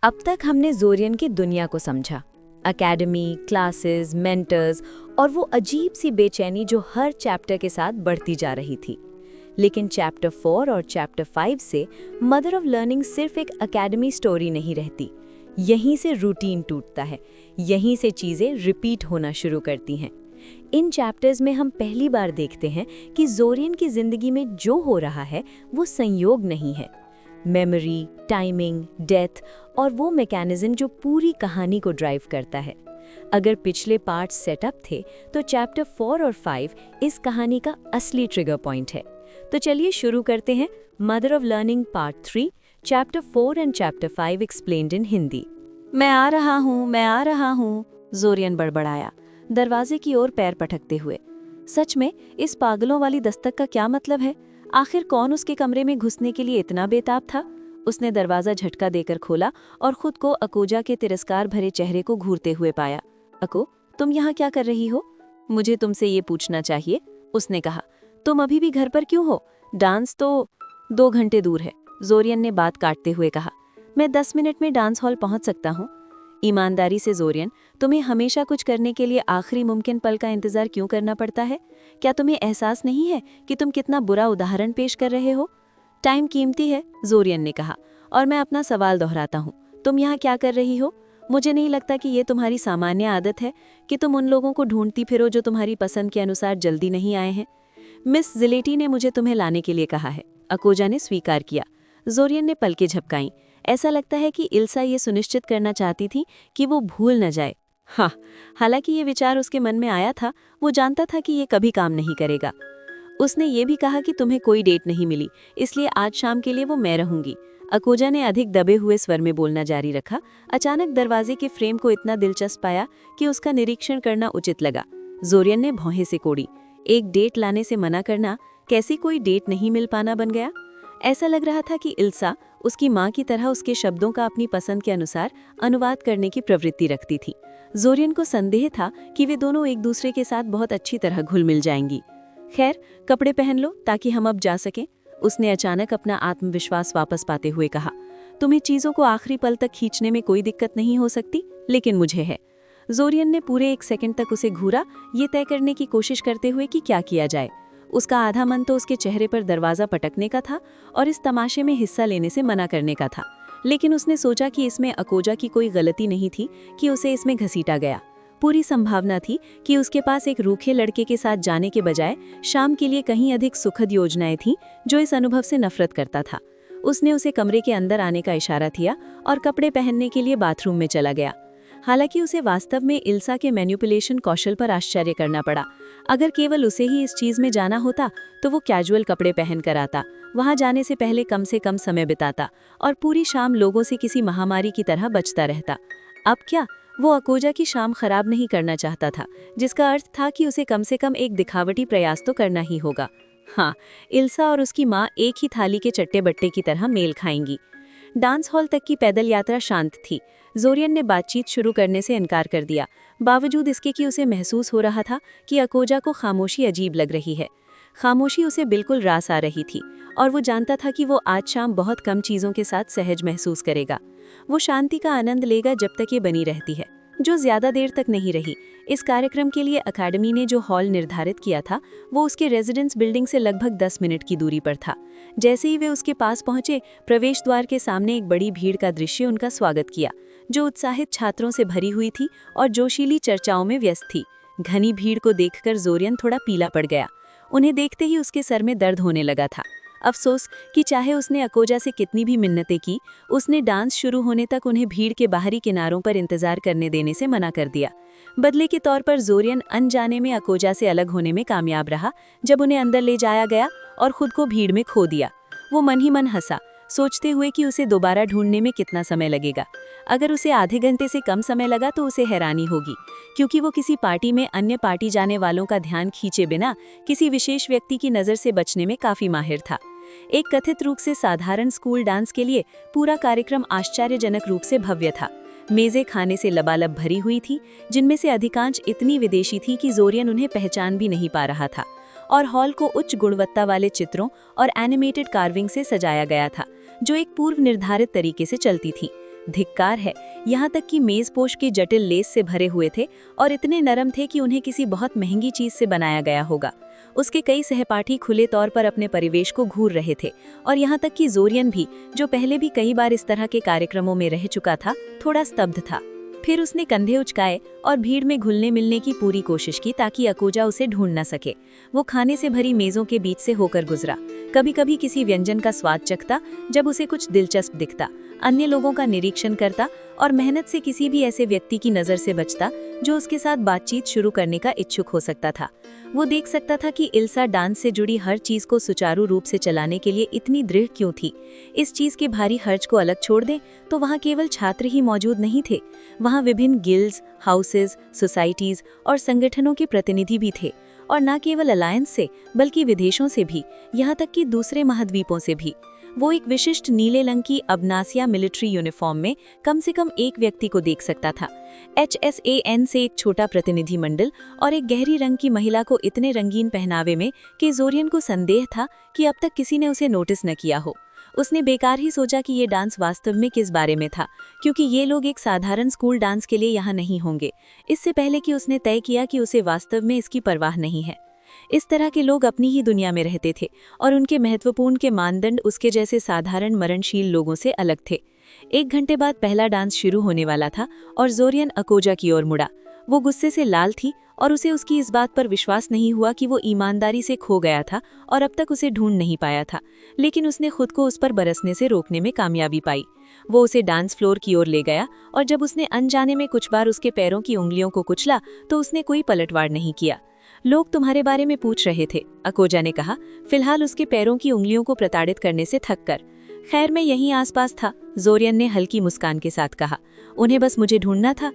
अब तक हमने ज़ोरियन की दुनिया को समझा। एकेडमी, क्लासेस, मेंटर्स और वो अजीब सी बेचैनी जो हर चैप्टर के साथ बढ़ती जा रही थी। लेकिन चैप्टर 4 और चैप्टर 5 से मदर ऑफ लर्निंग सिर्फ एक एकेडमी स्टोरी नहीं रहती। यहीं से रूटीन टूटता है, यहीं से चीज़ें रिपीट होना शुरू करती हैं। इन चैप्टर्स में हम पहली बार देखते हैं कि ज़ोरियन की ज़िंदगी में जो हो रहा है वो संयोग नहीं है। मेमोरी, टाइमिंग, डेथ और वो मैकेनिज्म जो पूरी कहानी को ड्राइव करता है। अगर पिछले पार्ट सेटअप थे तो चैप्टर 4 और 5 इस कहानी का असली ट्रिगर पॉइंट है। तो चलिए शुरू करते हैं mother of learning part 3, chapter 4 and chapter 5 explained इन हिंदी। मैं आ रहा हूँ, ज़ोरियन बड़बड़ाया, दरवाजे की ओर पैर पटकते हुए। सच में इस पागलों वाली दस्तक का क्या मतलब है? आखिर कौन उसके कमरे में घुसने के लिए इतना बेताब था? उसने दरवाजा झटका देकर खोला और खुद को अकोजा के तिरस्कार भरे चेहरे को घूरते हुए पाया। अको, तुम यहाँ क्या कर रही हो? मुझे तुमसे ये पूछना चाहिए, उसने कहा। तुम अभी भी घर पर क्यों हो? डांस तो 2 घंटे दूर है, ज़ोरियन ने बात काटते हुए कहा। मैं 10 मिनट में डांस हॉल पहुंच सकता हूँ। ईमानदारी से ज़ोरियन, तुम्हें हमेशा कुछ करने के लिए आखिरी मुमकिन पल का इंतजार क्यों करना पड़ता है? क्या तुम्हें एहसास नहीं है कि तुम कितना बुरा उदाहरण पेश कर रहे हो? टाइम कीमती है, ज़ोरियन ने कहा, और मैं अपना सवाल दोहराता हूँ, तुम यहाँ क्या कर रही हो? मुझे नहीं लगता कि ये तुम्हारी सामान्य आदत है कि तुम उन लोगों को ढूंढती फिरो जो तुम्हारी पसंद के अनुसार जल्दी नहीं आए हैं। मिस जिलेटी ने मुझे तुम्हें लाने के लिए कहा है, अकोजा ने स्वीकार किया। ज़ोरियन ने पलकें झपकाईं। ऐसा लगता है कि इल्सा ये सुनिश्चित करना चाहती थी कि वो भूल न जाए। हाँ, हालांकि ये विचार उसके मन में आया था, वो जानता था कि ये कभी काम नहीं करेगा। उसने ये भी कहा कि तुम्हें कोई डेट नहीं मिली, इसलिए आज शाम के लिए वो मैं रहूंगी। अकोजा ने अधिक दबे हुए स्वर में बोलना जारी रखा। अचानक दरवाजे के फ्रेम को इतना दिलचस्प पाया कि उसका निरीक्षण करना उचित लगा। ज़ोरियन ने भौहें से कोड़ी। एक डेट लाने से मना करना कैसी कोई डेट नहीं मिल पाना बन गया। ऐसा लग रहा था कि इल्सा उसकी माँ की तरह उसके शब्दों का अपनी पसंद के अनुसार अनुवाद करने की प्रवृत्ति रखती थी। ज़ोरियन को संदेह था कि वे दोनों एक दूसरे के साथ बहुत अच्छी तरह घुल मिल जाएंगी। खैर, कपड़े पहन लो ताकि हम अब जा सकें, उसने अचानक अपना आत्मविश्वास वापस पाते हुए कहा। तुम्हें चीज़ों को आखिरी पल तक खींचने में कोई दिक्कत नहीं हो सकती, लेकिन मुझे है। ज़ोरियन ने पूरे 1 सेकंड तक उसे घूरा, ये तय करने की कोशिश करते हुए कि क्या किया जाए। उसका आधा मन तो उसके चेहरे पर दरवाज़ा पटकने का था और इस तमाशे में हिस्सा लेने से मना करने का था, लेकिन उसने सोचा कि इसमें अकोजा की कोई गलती नहीं थी कि उसे इसमें घसीटा गया। पूरी संभावना थी कि उसके पास एक रूखे लड़के के साथ जाने के बजाय शाम के लिए कहीं अधिक सुखद योजनाएं थीं जो इस अनुभव से नफरत करता था। उसने उसे कमरे के अंदर आने का इशारा किया और कपड़े पहनने के लिए बाथरूम में चला गया। हालांकि उसे वास्तव में इल्सा के मैनिपुलेशन कौशल पर आश्चर्य करना पड़ा। अगर केवल उसे ही इस चीज़ में जाना होता तो वो कैजुअल कपड़े पहन कर आता, वहाँ जाने से कम समय बिताता और पूरी शाम लोगों से किसी महामारी की तरह बचता रहता। अब क्या, वो अकोजा की शाम खराब नहीं करना चाहता था, जिसका अर्थ था कि उसे कम से कम एक दिखावटी प्रयास तो करना ही होगा। हाँ, इल्सा और उसकी माँ एक ही थाली के चट्टे बट्टे की तरह मेल खाएंगी। डांस हॉल तक की पैदल यात्रा शांत थी। ज़ोरियन ने बातचीत शुरू करने से इनकार कर दिया, बावजूद इसके कि उसे महसूस हो रहा था कि अकोजा को खामोशी अजीब लग रही है। खामोशी उसे बिल्कुल रास आ रही थी और वो जानता था कि वो आज शाम बहुत कम चीज़ों के साथ सहज महसूस करेगा। वो शांति का आनंद लेगा जब तक ये बनी रहती है, जो ज़्यादा देर तक नहीं रही। इस कार्यक्रम के लिए अकादमी ने जो हॉल निर्धारित किया था वो उसके रेजिडेंस बिल्डिंग से लगभग 10 मिनट की दूरी पर था। जैसे ही वे उसके पास पहुंचे, प्रवेश द्वार के सामने एक बड़ी भीड़ का दृश्य उनका स्वागत किया, जो उत्साहित छात्रों से भरी हुई थी और जोशीली चर्चाओं में व्यस्त थी। घनी भीड़ को देखकर ज़ोरियन थोड़ा पीला पड़ गया। उन्हें देखते ही उसके सर में दर्द होने लगा था। अफसोस कि चाहे उसने अकोजा से कितनी भी मिन्नतें की, उसने डांस शुरू होने तक उन्हें भीड़ के बाहरी किनारों पर इंतजार करने देने से मना कर दिया। बदले के तौर पर ज़ोरियन अनजाने में अकोजा से अलग होने में कामयाब रहा जब उन्हें अंदर ले जाया गया और खुद को भीड़ में खो दिया। वो मन ही मन हंसा, सोचते हुए कि उसे दोबारा ढूंढने में कितना समय लगेगा। अगर उसे आधे घंटे से कम समय लगा तो उसे हैरानी होगी, क्योंकि वो किसी पार्टी में अन्य पार्टी जाने वालों का ध्यान खींचे बिना किसी विशेष व्यक्ति की नज़र से बचने में काफ़ी माहिर था। एक कथित रूप से साधारण स्कूल डांस के लिए पूरा कार्यक्रम आश्चर्यजनक रूप से भव्य था। मेज़ें खाने से लबालब भरी हुई थी, जिनमें से अधिकांश इतनी विदेशी थी कि ज़ोरियन उन्हें पहचान भी नहीं पा रहा था, और हॉल को उच्च गुणवत्ता वाले चित्रों और एनिमेटेड कार्विंग से सजाया गया था, जो एक पूर्व निर्धारित तरीके से चलती थी। धिक्कार है। यहाँ तक कि मेज़पोश के जटिल लेस से भरे हुए थे और इतने नरम थे कि उन्हें किसी बहुत महंगी चीज से बनाया गया होगा। उसके कई सहपाठी खुले तौर पर अपने परिवेश को घूर रहे थे और यहाँ तक कि जोरियन भी, जो पहले भी कई बार इस तरह के कार्यक्रमों में रह चुका था, थोड़ा स्तब्ध था। फिर उसने कंधे उचकाए और भीड़ में घुलने मिलने की पूरी कोशिश की ताकि अकोजा उसे ढूंढ न सके। वो खाने से भरी मेज़ों के बीच से होकर गुजरा, कभी कभी किसी व्यंजन का स्वाद चखता जब उसे कुछ दिलचस्प दिखता, अन्य लोगों का निरीक्षण करता और मेहनत से किसी भी ऐसे व्यक्ति की नज़र से बचता जो उसके साथ बातचीत शुरू करने का इच्छुक हो सकता था। वो देख सकता था कि इल्सा डांस से जुड़ी हर चीज़ को सुचारू रूप से चलाने के लिए इतनी दृढ़ क्यों थी। इस चीज़ के भारी खर्च को अलग छोड़ दें तो वहाँ केवल छात्र ही मौजूद नहीं थे, वहाँ विभिन्न गिल्ड्स, हाउसेज, सोसाइटीज़ और संगठनों के प्रतिनिधि भी थे, और न केवल अलायंस से बल्कि विदेशों से भी, यहाँ तक कि दूसरे महाद्वीपों से भी। वो एक विशिष्ट नीले रंग की अबनासिया मिलिट्री यूनिफॉर्म में कम से कम एक व्यक्ति को देख सकता था। HSAN से एक छोटा प्रतिनिधिमंडल और एक गहरी रंग की महिला को इतने रंगीन पहनावे में कि जोरियन को संदेह था कि अब तक किसी ने उसे नोटिस न किया हो। उसने बेकार ही सोचा कि ये डांस वास्तव में किस बारे में था, क्योंकि ये लोग एक साधारण स्कूल डांस के लिए यहाँ नहीं होंगे, इससे पहले कि उसने तय किया कि उसे वास्तव में इसकी परवाह नहीं है। इस तरह के लोग अपनी ही दुनिया में रहते थे और उनके महत्वपूर्ण के मानदंड उसके जैसे साधारण मरणशील लोगों से अलग थे। 1 घंटे बाद पहला डांस शुरू होने वाला था और जोरियन अकोजा की ओर मुड़ा। वो गुस्से से लाल थी और उसे उसकी इस बात पर विश्वास नहीं हुआ कि वो ईमानदारी से खो गया था और अब तक उसे ढूंढ नहीं पाया था, लेकिन उसने खुद को उस पर बरसने से रोकने में कामयाबी पाई। वो उसे डांस फ्लोर की ओर ले गया और जब उसने अनजाने में कुछ बार उसके पैरों की उंगलियों को कुचला तो उसने कोई पलटवार नहीं किया। लोग तुम्हारे बारे में पूछ रहे थे, अकोजा ने कहा, फिलहाल उसके पैरों की उंगलियों को प्रताड़ित करने से थक कर। खैर, मैं यहीं आसपास था, जोरियन ने हल्की मुस्कान के साथ कहा। उन्हें बस मुझे ढूंढना था।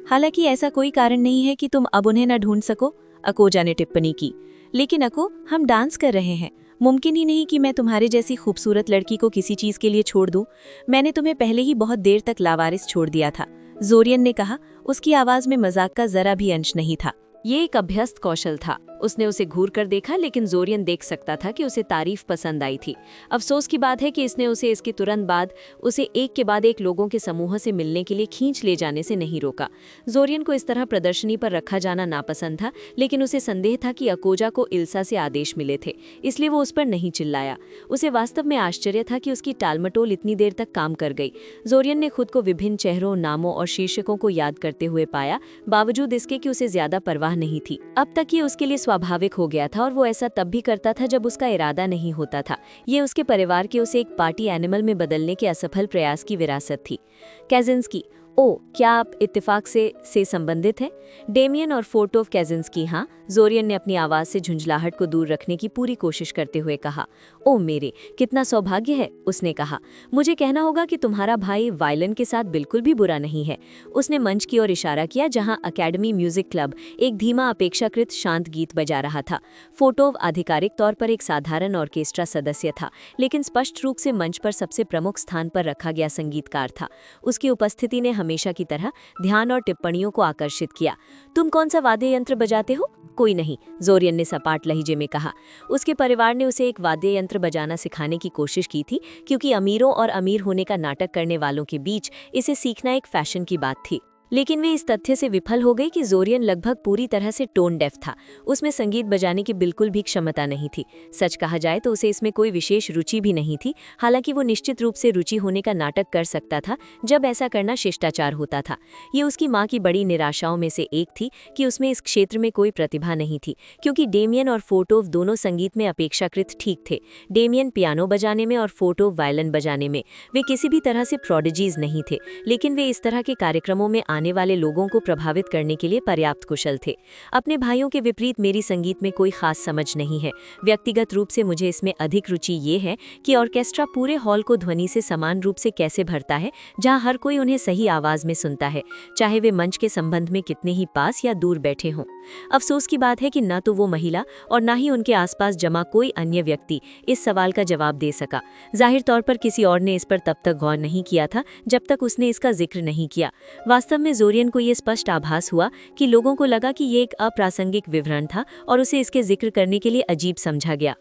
हालांकि ऐसा कोई कारण नहीं है कि तुम अब उन्हें न ढूंढ सको, अकोजा ने टिप्पणी की। लेकिन अको, हम डांस कर रहे हैं, मुमकिन ही नहीं कि मैं तुम्हारे जैसी खूबसूरत लड़की को किसी चीज के लिए छोड़ दूं। मैंने तुम्हें पहले ही बहुत देर तक लावारिस छोड़ दिया था, जोरियन ने कहा। उसकी आवाज में मजाक का जरा भी अंश नहीं था। ये एक अभ्यस्त कौशल था। उसने उसे घूर कर देखा, लेकिन जोरियन देख सकता था कि उसे तारीफ पसंद आई थी। अफसोस की बात है कि इसने उसे इसके तुरंत बाद उसे एक के बाद एक लोगों के समूह से मिलने के लिए खींच ले जाने से नहीं रोका। जोरियन को इस तरह प्रदर्शनी पर रखा जाना नापसंद था, लेकिन उसे संदेह था कि अकोजा को इल्सा से आदेश मिले थे, इसलिए वो उस पर नहीं चिल्लाया। उसे वास्तव में आश्चर्य था कि उसकी टालमटोल इतनी देर तक काम कर गई। जोरियन ने खुद को विभिन्न चेहरों, नामों और शीर्षकों को याद करते हुए पाया, बावजूद इसके कि उसे ज्यादा परवाह नहीं थी। अब तक ये उसके लिए स्वाभाविक हो गया था और वो ऐसा तब भी करता था जब उसका इरादा नहीं होता था। ये उसके परिवार के उसे एक पार्टी एनिमल में बदलने के असफल प्रयास की विरासत थी। कैजिंस्की, ओ, क्या आप इत्तेफाक से संबंधित हैं? डेमियन और फोटोव कैजिंस्की, हाँ, जोरियन ने अपनी आवाज़ से झुंझलाहट को दूर रखने की पूरी कोशिश करते हुए कहा। ओ मेरे, कितना सौभाग्य है, उसने कहा। मुझे कहना होगा कि तुम्हारा भाई वायलिन के साथ बिल्कुल भी बुरा नहीं है। उसने मंच की ओर इशारा किया जहां अकेडमी म्यूजिक क्लब एक धीमा अपेक्षाकृत शांत गीत बजा रहा था। फोटोव आधिकारिक तौर पर एक साधारण ऑर्केस्ट्रा सदस्य था, लेकिन स्पष्ट रूप से मंच पर सबसे प्रमुख स्थान पर रखा गया संगीतकार था। उसकी उपस्थिति ने हमेशा की तरह ध्यान और टिप्पणियों को आकर्षित किया। तुम कौन सा वाद्य यंत्र बजाते हो? कोई नहीं, जोरियन ने सपाट लहजे में कहा। उसके परिवार ने उसे एक वाद्य यंत्र बजाना सिखाने की कोशिश की थी, क्योंकि अमीरों और अमीर होने का नाटक करने वालों के बीच इसे सीखना एक फैशन की बात थी। लेकिन वे इस तथ्य से विफल हो गई कि जोरियन लगभग पूरी तरह से टोन डेफ था। उसमें संगीत बजाने की बिल्कुल भी क्षमता नहीं थी। सच कहा जाए तो उसे इसमें कोई विशेष रुचि भी नहीं थी। हालांकि वो निश्चित रूप से रुचि होने का नाटक कर सकता था जब ऐसा करना शिष्टाचार होता था। ये उसकी माँ की बड़ी निराशाओं में से एक थी कि उसमें इस क्षेत्र में कोई प्रतिभा नहीं थी, क्योंकि डेमियन और फोटोव दोनों संगीत में अपेक्षाकृत ठीक थे। डेमियन पियानो बजाने में और फोटोव वायलिन बजाने में। वे किसी भी तरह से प्रोडिजीज नहीं थे, लेकिन वे इस तरह के कार्यक्रमों में आने वाले लोगों को प्रभावित करने के लिए पर्याप्त कुशल थे। अपने भाइयों के विपरीत मेरी संगीत में कोई खास समझ नहीं है। व्यक्तिगत रूप से मुझे इसमें अधिक रुचि ये है कि ऑर्केस्ट्रा पूरे हॉल को ध्वनि से समान रूप से कैसे भरता है, जहां हर कोई उन्हें सही आवाज में सुनता है, चाहे वे मंच के संबंध में कितने ही पास या दूर बैठे हों। अफसोस की बात है कि न तो वो महिला और न ही उनके आसपास जमा कोई अन्य व्यक्ति इस सवाल का जवाब दे सका। जाहिर तौर पर किसी और ने इस पर तब तक गौर नहीं किया था जब तक उसने इसका जिक्र नहीं किया। वास्तव में जोरियन को ये स्पष्ट आभास हुआ कि लोगों को लगा कि ये एक अप्रासंगिक विवरण था और उसे इसके जिक्र करने के लिए अजीब समझा गया।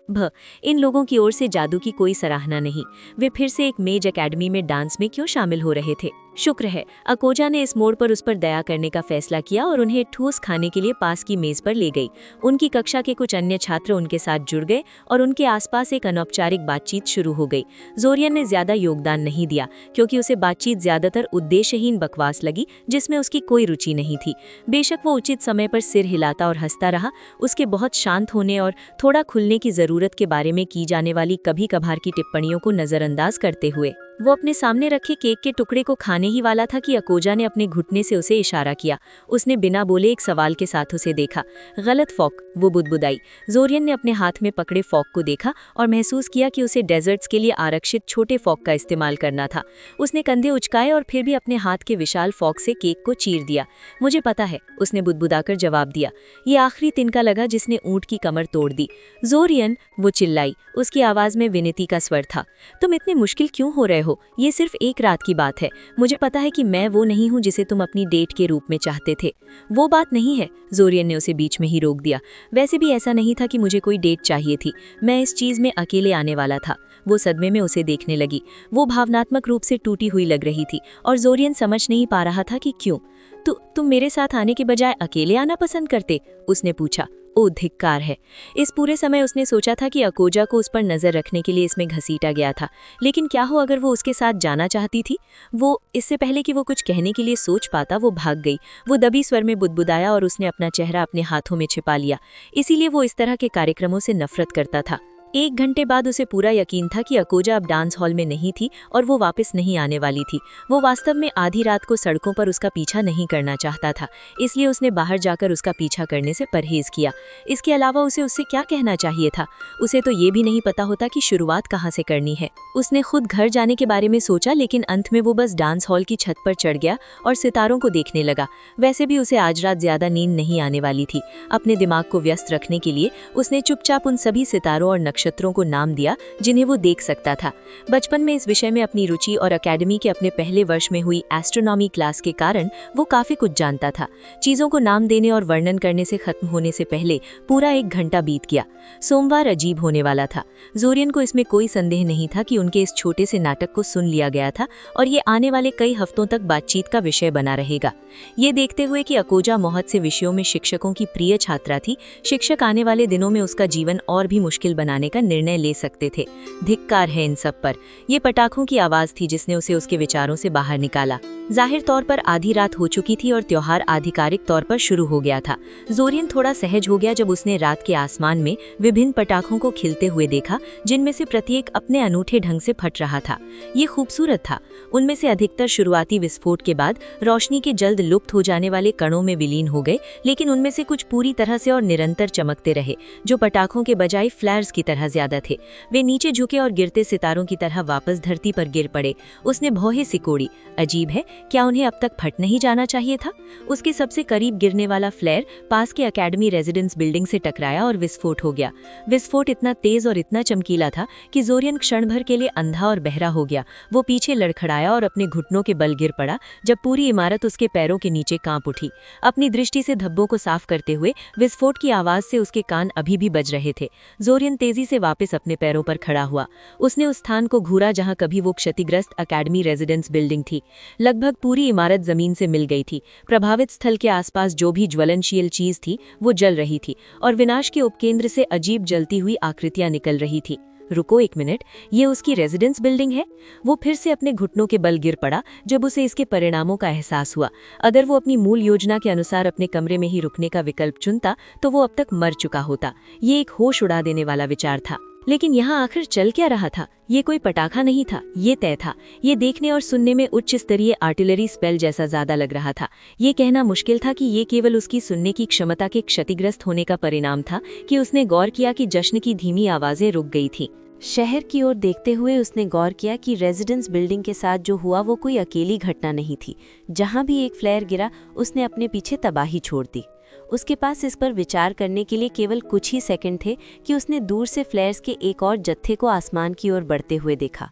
इन लोगों की ओर से जादू की कोई सराहना नहीं। वे फिर से एक मेज एकेडमी में डांस में क्यों शामिल हो रहे थे? शुक्र है अकोजा ने इस मोड़ पर उस पर दया करने का फैसला किया और उन्हें ठोस खाने के लिए पास की मेज पर ले गई। उनकी कक्षा के कुछ अन्य छात्र उनके साथ जुड़ गए और उनके आसपास एक अनौपचारिक बातचीत शुरू हो गई। जोरियन ने ज्यादा योगदान नहीं दिया क्योंकि उसे बातचीत ज्यादातर उद्देश्यहीन बकवास लगी जिसमें उसकी कोई रुचि नहीं थी। बेशक वो उचित समय पर सिर हिलाता और हंसता रहा, उसके बहुत शांत होने और थोड़ा खुलने की जरूरत के बारे में की जाने वाली कभी कभार की टिप्पणियों को नजरअंदाज करते हुए वो अपने सामने रखे केक के टुकड़े को खाने ही वाला था कि अकोजा ने अपने घुटने से उसे इशारा किया। उसने बिना बोले एक सवाल के साथ उसे देखा। गलत फॉक, वो बुदबुदाई। जोरियन ने अपने हाथ में पकड़े फॉक को देखा और महसूस किया कि उसे डेजर्ट्स के लिए आरक्षित छोटे फॉक का इस्तेमाल करना था। उसने कंधे उचकाए और फिर भी अपने हाथ के विशाल फॉक से केक को चीर दिया। मुझे पता है, उसने बुदबुदाकर जवाब दिया। ये आखिरी तिनका लगा जिसने ऊंट की कमर तोड़ दी। जोरियन, वो चिल्लाई। उसकी आवाज में विनती का स्वर था। तुम इतने मुश्किल क्यों हो रहे हो? ये सिर्फ एक रात की बात है। मुझे पता है कि मैं वो नहीं हूँ जिसे तुम अपनी डेट के रूप में चाहते थे। वो बात नहीं है, जोरियन ने उसे बीच में ही रोक दिया। वैसे भी ऐसा नहीं था कि मुझे कोई डेट चाहिए थी। मैं इस चीज में अकेले आने वाला था। वो सदमे में उसे देखने लगी। वो भावनात्मक रूप से टूटी हुई लग रही थी और जोरियन समझ नहीं पा रहा था कि क्यों। तुम मेरे साथ आने के बजाय अकेले आना पसंद करते? उसने पूछा। ओ धिक्कार है। इस पूरे समय उसने सोचा था कि अकोजा को उस पर नजर रखने के लिए इसमें घसीटा गया था, लेकिन क्या हो अगर वो उसके साथ जाना चाहती थी? वो इससे पहले कि वो कुछ कहने के लिए सोच पाता वो भाग गई। वो दबी स्वर में बुदबुदाया और उसने अपना चेहरा अपने हाथों में छिपा लिया। इसीलिए वो इस तरह के कार्यक्रमों से नफरत करता था। 1 घंटे बाद उसे पूरा यकीन था कि अकोजा अब डांस हॉल में नहीं थी और वो वापस नहीं आने वाली थी। वो वास्तव में आधी रात को सड़कों पर उसका पीछा नहीं करना चाहता था, इसलिए उसने बाहर जाकर उसका पीछा करने से परहेज किया। इसके अलावा उसे उससे क्या कहना चाहिए था? उसे तो ये भी नहीं पता होता कि शुरुआत कहाँ से करनी है। उसने खुद घर जाने के बारे में सोचा, लेकिन अंत में वो बस डांस हॉल की छत पर चढ़ गया और सितारों को देखने लगा। वैसे भी उसे आज रात ज्यादा नींद नहीं आने वाली थी। अपने दिमाग को व्यस्त रखने के लिए उसने चुपचाप उन सभी सितारों और नक्षत्रों को नाम दिया जिन्हें वो देख सकता था। बचपन में इस विषय में अपनी रुचि और अकेडमी के अपने पहले वर्ष में हुई एस्ट्रोनॉमी क्लास के कारण वो काफी कुछ जानता था। चीजों को नाम देने और वर्णन करने से खत्म होने से पहले पूरा 1 घंटा बीत गया। सोमवार अजीब होने वाला था। जोरियन को इसमें कोई संदेह नहीं था कि उनके इस छोटे से नाटक को सुन लिया गया था और ये आने वाले कई हफ्तों तक बातचीत का विषय बना रहेगा। ये देखते हुए कि अकोजा बहुत से विषयों में शिक्षकों की प्रिय छात्रा थी, शिक्षक आने वाले दिनों में उसका जीवन और भी मुश्किल बनाने का निर्णय ले सकते थे। धिक्कार है इन सब पर। ये पटाखों की आवाज थी जिसने उसे उसके विचारों से बाहर निकाला। जाहिर तौर पर आधी रात हो चुकी थी और त्योहार आधिकारिक तौर पर शुरू हो गया था। जोरियन थोड़ा सहज हो गया जब उसने रात के आसमान में विभिन्न पटाखों को खिलते हुए देखा, जिनमें से प्रत्येक अपने अनूठे ढंग से फट रहा था। ये खूबसूरत था। उनमें से अधिकतर शुरुआती विस्फोट के बाद रोशनी के जल्द लुप्त हो जाने वाले कणों में विलीन हो गए, लेकिन उनमें से कुछ पूरी तरह से और निरंतर चमकते रहे, जो पटाखों के बजाय फ्लैर्स की तरह ज्यादा थे। वे नीचे झुके और गिरते सितारों की तरह वापस धरती पर गिर पड़े। उसने भौहें सिकोड़ी। अजीब है, क्या उन्हें अब तक फट नहीं जाना चाहिए था? उसके सबसे करीब गिरने वाला फ्लेयर पास के एकेडमी रेजिडेंस बिल्डिंग से टकराया और विस्फोट हो गया। विस्फोट इतना तेज और इतना चमकीला था कि जोरियन क्षण भर के लिए अंधा और बहरा हो गया। वो पीछे लड़खड़ाया और अपने घुटनों के बल गिर पड़ा जब पूरी इमारत उसके पैरों के नीचे कांप उठी। अपनी दृष्टि से धब्बों को साफ करते हुए विस्फोट की आवाज से उसके कान अभी भी बज रहे थे। जोरियन तेजी से वापस अपने पैरों पर खड़ा हुआ। उसने उस स्थान को घूरा जहां कभी वो क्षतिग्रस्त एकेडमी रेजिडेंस बिल्डिंग थी। लगभग पूरी इमारत जमीन से मिल गई थी। प्रभावित स्थल के आसपास जो भी ज्वलनशील चीज थी वो जल रही थी और विनाश के उपकेंद्र से अजीब जलती हुई आकृतियां निकल रही थी। रुको 1 मिनट, ये उसकी रेजिडेंस बिल्डिंग है? वो फिर से अपने घुटनों के बल गिर पड़ा जब उसे इसके परिणामों का एहसास हुआ। अगर वो अपनी मूल योजना के अनुसार अपने कमरे में ही रुकने का विकल्प चुनता तो वो अब तक मर चुका होता। ये एक होश उड़ा देने वाला विचार था। लेकिन यहाँ आखिर चल क्या रहा था? ये कोई पटाखा नहीं था, ये तय था। ये देखने और सुनने में उच्च स्तरीय आर्टिलरी स्पेल जैसा ज्यादा लग रहा था। ये कहना मुश्किल था कि ये केवल उसकी सुनने की क्षमता के क्षतिग्रस्त होने का परिणाम था कि उसने गौर किया कि जश्न की धीमी आवाजें रुक गई थी। शहर की ओर देखते हुए उसने गौर किया कि रेजिडेंस बिल्डिंग के साथ जो हुआ वो कोई अकेली घटना नहीं थी। जहां भी एक फ्लेयर गिरा उसने अपने पीछे तबाही छोड़ दी। उसके पास इस पर विचार करने के लिए केवल कुछ ही सेकंड थे कि उसने दूर से फ्लेयर्स के एक और जत्थे को आसमान की ओर बढ़ते हुए देखा।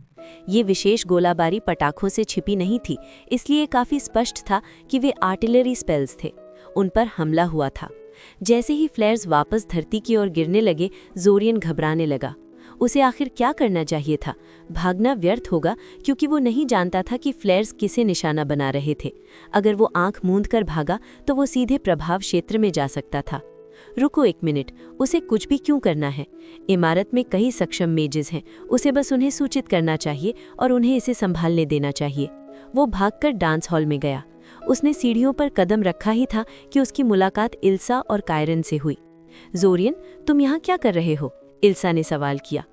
ये विशेष गोलाबारी पटाखों से छिपी नहीं थी, इसलिए काफी स्पष्ट था कि वे आर्टिलरी स्पेल्स थे। उन पर हमला हुआ था। जैसे ही फ्लेयर्स वापस धरती की ओर गिरने लगे, जोरियन घबराने लगा। उसे आखिर क्या करना चाहिए था? भागना व्यर्थ होगा क्योंकि वो नहीं जानता था कि फ्लेयर्स किसे निशाना बना रहे थे। अगर वो आंख मूंद कर भागा तो वो सीधे प्रभाव क्षेत्र में जा सकता था। रुको 1 मिनट, उसे कुछ भी क्यों करना है? इमारत में कई सक्षम मेजेस हैं, उसे बस उन्हें सूचित करना चाहिए और उन्हें इसे संभालने देना चाहिए। वो भागकर डांस हॉल में गया। उसने सीढ़ियों पर कदम रखा ही था कि उसकी मुलाकात इल्सा और कायरन से हुई। ज़ोरियन, तुम यहाँ क्या कर रहे हो? इल्सा ने सवाल किया।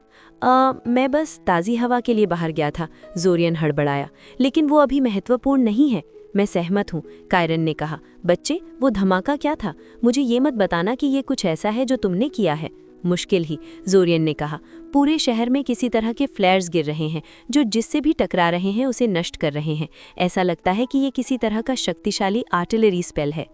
मैं बस ताज़ी हवा के लिए बाहर गया था, ज़ोरियन हड़बड़ाया। लेकिन वो अभी महत्वपूर्ण नहीं है। मैं सहमत हूँ, कायरन ने कहा। बच्चे, वो धमाका क्या था? मुझे ये मत बताना कि ये कुछ ऐसा है जो तुमने किया है। मुश्किल ही, ज़ोरियन ने कहा। पूरे शहर में किसी तरह के फ्लेयर्स गिर रहे हैं जो जिससे भी टकरा रहे हैं उसे नष्ट कर रहे हैं। ऐसा लगता है कि ये किसी तरह का शक्तिशाली आर्टिलरी स्पेल है।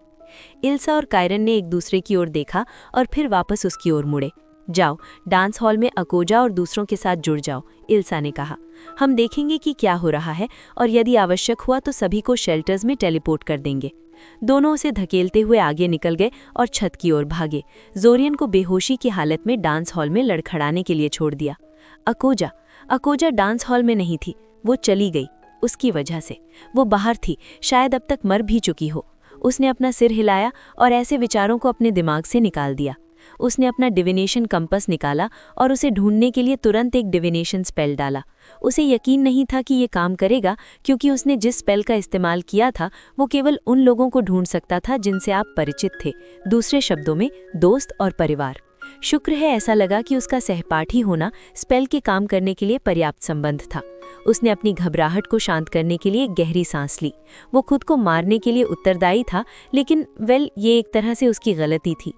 इल्सा और कायरन ने एक दूसरे की ओर देखा और फिर वापस उसकी ओर मुड़े। जाओ, डांस हॉल में अकोजा और दूसरों के साथ जुड़ जाओ, इल्सा ने कहा। हम देखेंगे कि क्या हो रहा है और यदि आवश्यक हुआ तो सभी को शेल्टर्स में टेलीपोर्ट कर देंगे। दोनों उसे धकेलते हुए आगे निकल गए और छत की ओर भागे। ज़ोरियन को बेहोशी की हालत में डांस हॉल में लड़खड़ाने के लिए छोड़ दिया। अकोजा डांस हॉल में नहीं थी, वो चली गई। उसकी वजह से वो बाहर थी, शायद अब तक मर भी चुकी हो। उसने अपना सिर हिलाया और ऐसे विचारों को अपने दिमाग से निकाल दिया। उसने अपना डिविनेशन कंपस निकाला और उसे ढूंढने के लिए तुरंत एक डिविनेशन स्पेल डाला। उसे यकीन नहीं था कि ये काम करेगा, क्योंकि उसने जिस स्पेल का इस्तेमाल किया था वो केवल उन लोगों को ढूंढ सकता था जिनसे आप परिचित थे, दूसरे शब्दों में दोस्त और परिवार। शुक्र है ऐसा लगा कि उसका सहपाठी होना स्पेल के काम करने के लिए पर्याप्त संबंध था। उसने अपनी घबराहट को शांत करने के लिए एक गहरी सांस ली। वो खुद को मारने के लिए उत्तरदायी था, लेकिन ये एक तरह से उसकी गलती थी।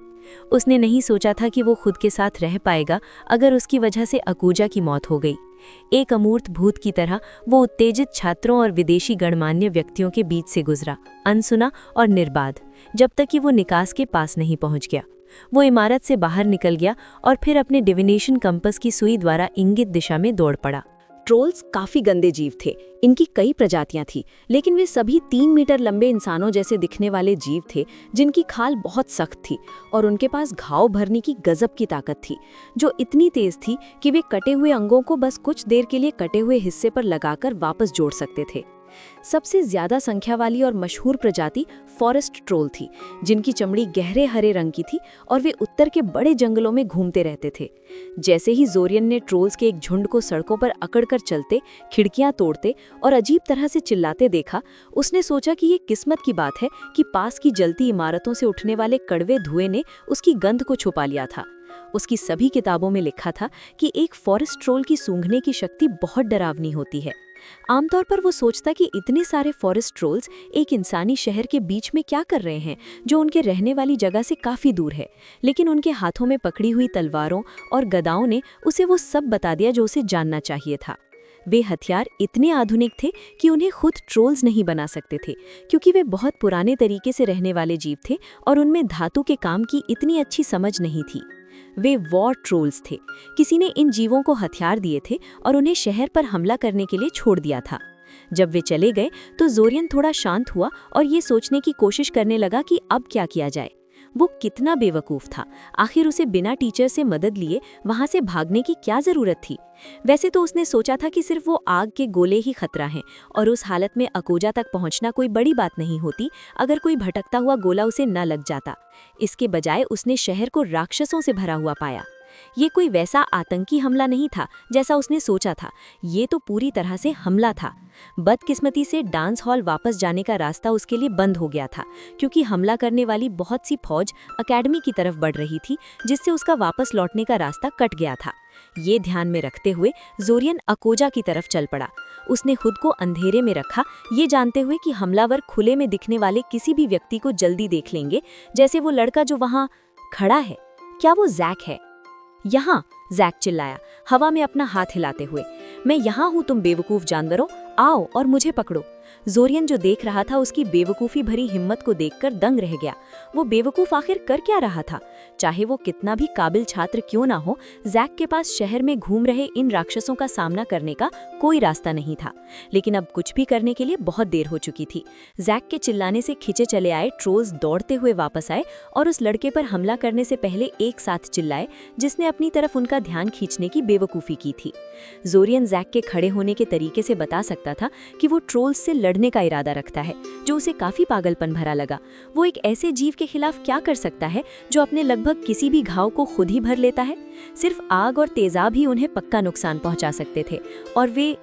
उसने नहीं सोचा था कि वो खुद के साथ रह पाएगा अगर उसकी वजह से अकूजा की मौत हो गई। एक अमूर्त भूत की तरह वो उत्तेजित छात्रों और विदेशी गणमान्य व्यक्तियों के बीच से गुजरा, अनसुना और निर्बाध, जब तक कि वो निकास के पास नहीं पहुंच गया। वो इमारत से बाहर निकल गया और फिर अपने डिविनेशन कंपस की सुई द्वारा इंगित दिशा में दौड़ पड़ा। ट्रोल्स काफी गंदे जीव थे। इनकी कई प्रजातियां थी, लेकिन वे सभी 3 मीटर लंबे इंसानों जैसे दिखने वाले जीव थे, जिनकी खाल बहुत सख्त थी और उनके पास घाव भरने की गजब की ताकत थी, जो इतनी तेज थी कि वे कटे हुए अंगों को बस कुछ देर के लिए कटे हुए हिस्से पर लगाकर वापस जोड़ सकते थे। सबसे ज्यादा संख्या वाली और मशहूर प्रजाति फॉरेस्ट ट्रोल थी, जिनकी चमड़ी गहरे हरे रंग की थी और वे उत्तर के बड़े जंगलों में घूमते रहते थे। जैसे ही ज़ोरियन ने ट्रोल्स के एक झुंड को सड़कों पर अकड़कर चलते, खिड़कियां तोड़ते और अजीब तरह से चिल्लाते देखा, उसने सोचा कि ये किस्मत की बात है कि पास की जलती इमारतों से उठने वाले कड़वे धुएं ने उसकी गंध को छुपा लिया था। उसकी सभी किताबों में लिखा था कि एक फॉरेस्ट ट्रोल की सूंघने की शक्ति बहुत डरावनी होती है। आमतौर पर वो सोचता कि इतने सारे फॉरेस्ट ट्रोल्स एक इंसानी शहर के बीच में क्या कर रहे हैं, जो उनके रहने वाली जगह से काफ़ी दूर है। लेकिन उनके हाथों में पकड़ी हुई तलवारों और गदाओं ने उसे वो सब बता दिया जो उसे जानना चाहिए था। वे हथियार इतने आधुनिक थे कि उन्हें खुद ट्रोल्स नहीं बना सकते थे, क्योंकि वे बहुत पुराने तरीके से रहने वाले जीव थे और उनमें धातु के काम की इतनी अच्छी समझ नहीं थी। वे वॉर ट्रोल्स थे। किसी ने इन जीवों को हथियार दिए थे और उन्हें शहर पर हमला करने के लिए छोड़ दिया था। जब वे चले गए तो ज़ोरियन थोड़ा शांत हुआ और ये सोचने की कोशिश करने लगा कि अब क्या किया जाए। वो कितना बेवकूफ़ था। आखिर उसे बिना टीचर से मदद लिए वहाँ से भागने की क्या ज़रूरत थी? वैसे तो उसने सोचा था कि सिर्फ वो आग के गोले ही खतरा हैं और उस हालत में अकोजा तक पहुँचना कोई बड़ी बात नहीं होती अगर कोई भटकता हुआ गोला उसे न लग जाता। इसके बजाय उसने शहर को राक्षसों से भरा हुआ पाया। ये कोई वैसा आतंकी हमला नहीं था जैसा उसने सोचा था, ये तो पूरी तरह से हमला था। बदकिस्मती से डांस हॉल वापस जाने का रास्ता उसके लिए बंद हो गया था, क्योंकि हमला करने वाली बहुत सी फौज अकेडमी की तरफ बढ़ रही थी, जिससे उसका वापस लौटने का रास्ता कट गया था। ये ध्यान में रखते हुए ज़ोरियन अकोजा की तरफ चल पड़ा। उसने खुद को अंधेरे में रखा, ये जानते हुए कि हमलावर खुले में दिखने वाले किसी भी व्यक्ति को जल्दी देख लेंगे, जैसे वो लड़का जो वहाँ खड़ा है। क्या वो जैक है? यहाँ, जैक चिल्लाया, हवा में अपना हाथ हिलाते हुए। मैं यहाँ हूँ तुम बेवकूफ़ जानवरों, आओ और मुझे पकड़ो। जोरियन जो देख रहा था उसकी बेवकूफ़ी भरी हिम्मत को देखकर दंग रह गया। वो बेवकूफ़ आखिर कर क्या रहा था? चाहे वो कितना भी काबिल छात्र क्यों ना हो, जैक के पास शहर में घूम रहे इन राक्षसों का सामना करने का कोई रास्ता नहीं था। लेकिन अब कुछ भी करने के लिए बहुत देर हो चुकी थी। जैक के चिल्लाने से खिंचे चले आए ट्रोल्स दौड़ते हुए वापस आए और उस लड़के पर हमला करने से पहले एक साथ चिल्लाए, जिसने अपनी तरफ उनका ध्यान खींचने की बेवकूफ़ी की थी। जोरियन जैक के खड़े होने के तरीके से बता सकता था कि वो ट्रोल्स से लड़ने का इरादा रखता है, जो उसे काफी पागलपन भरा लगा। वो एक ऐसे जीव के खिलाफ क्या कर सकता है जो अपने लगभग किसी भी घाव को खुद ही भर लेता है? सिर्फ आग और तेजाब ही उन्हें पक्का नुकसान पहुंचा सकते थे। और वे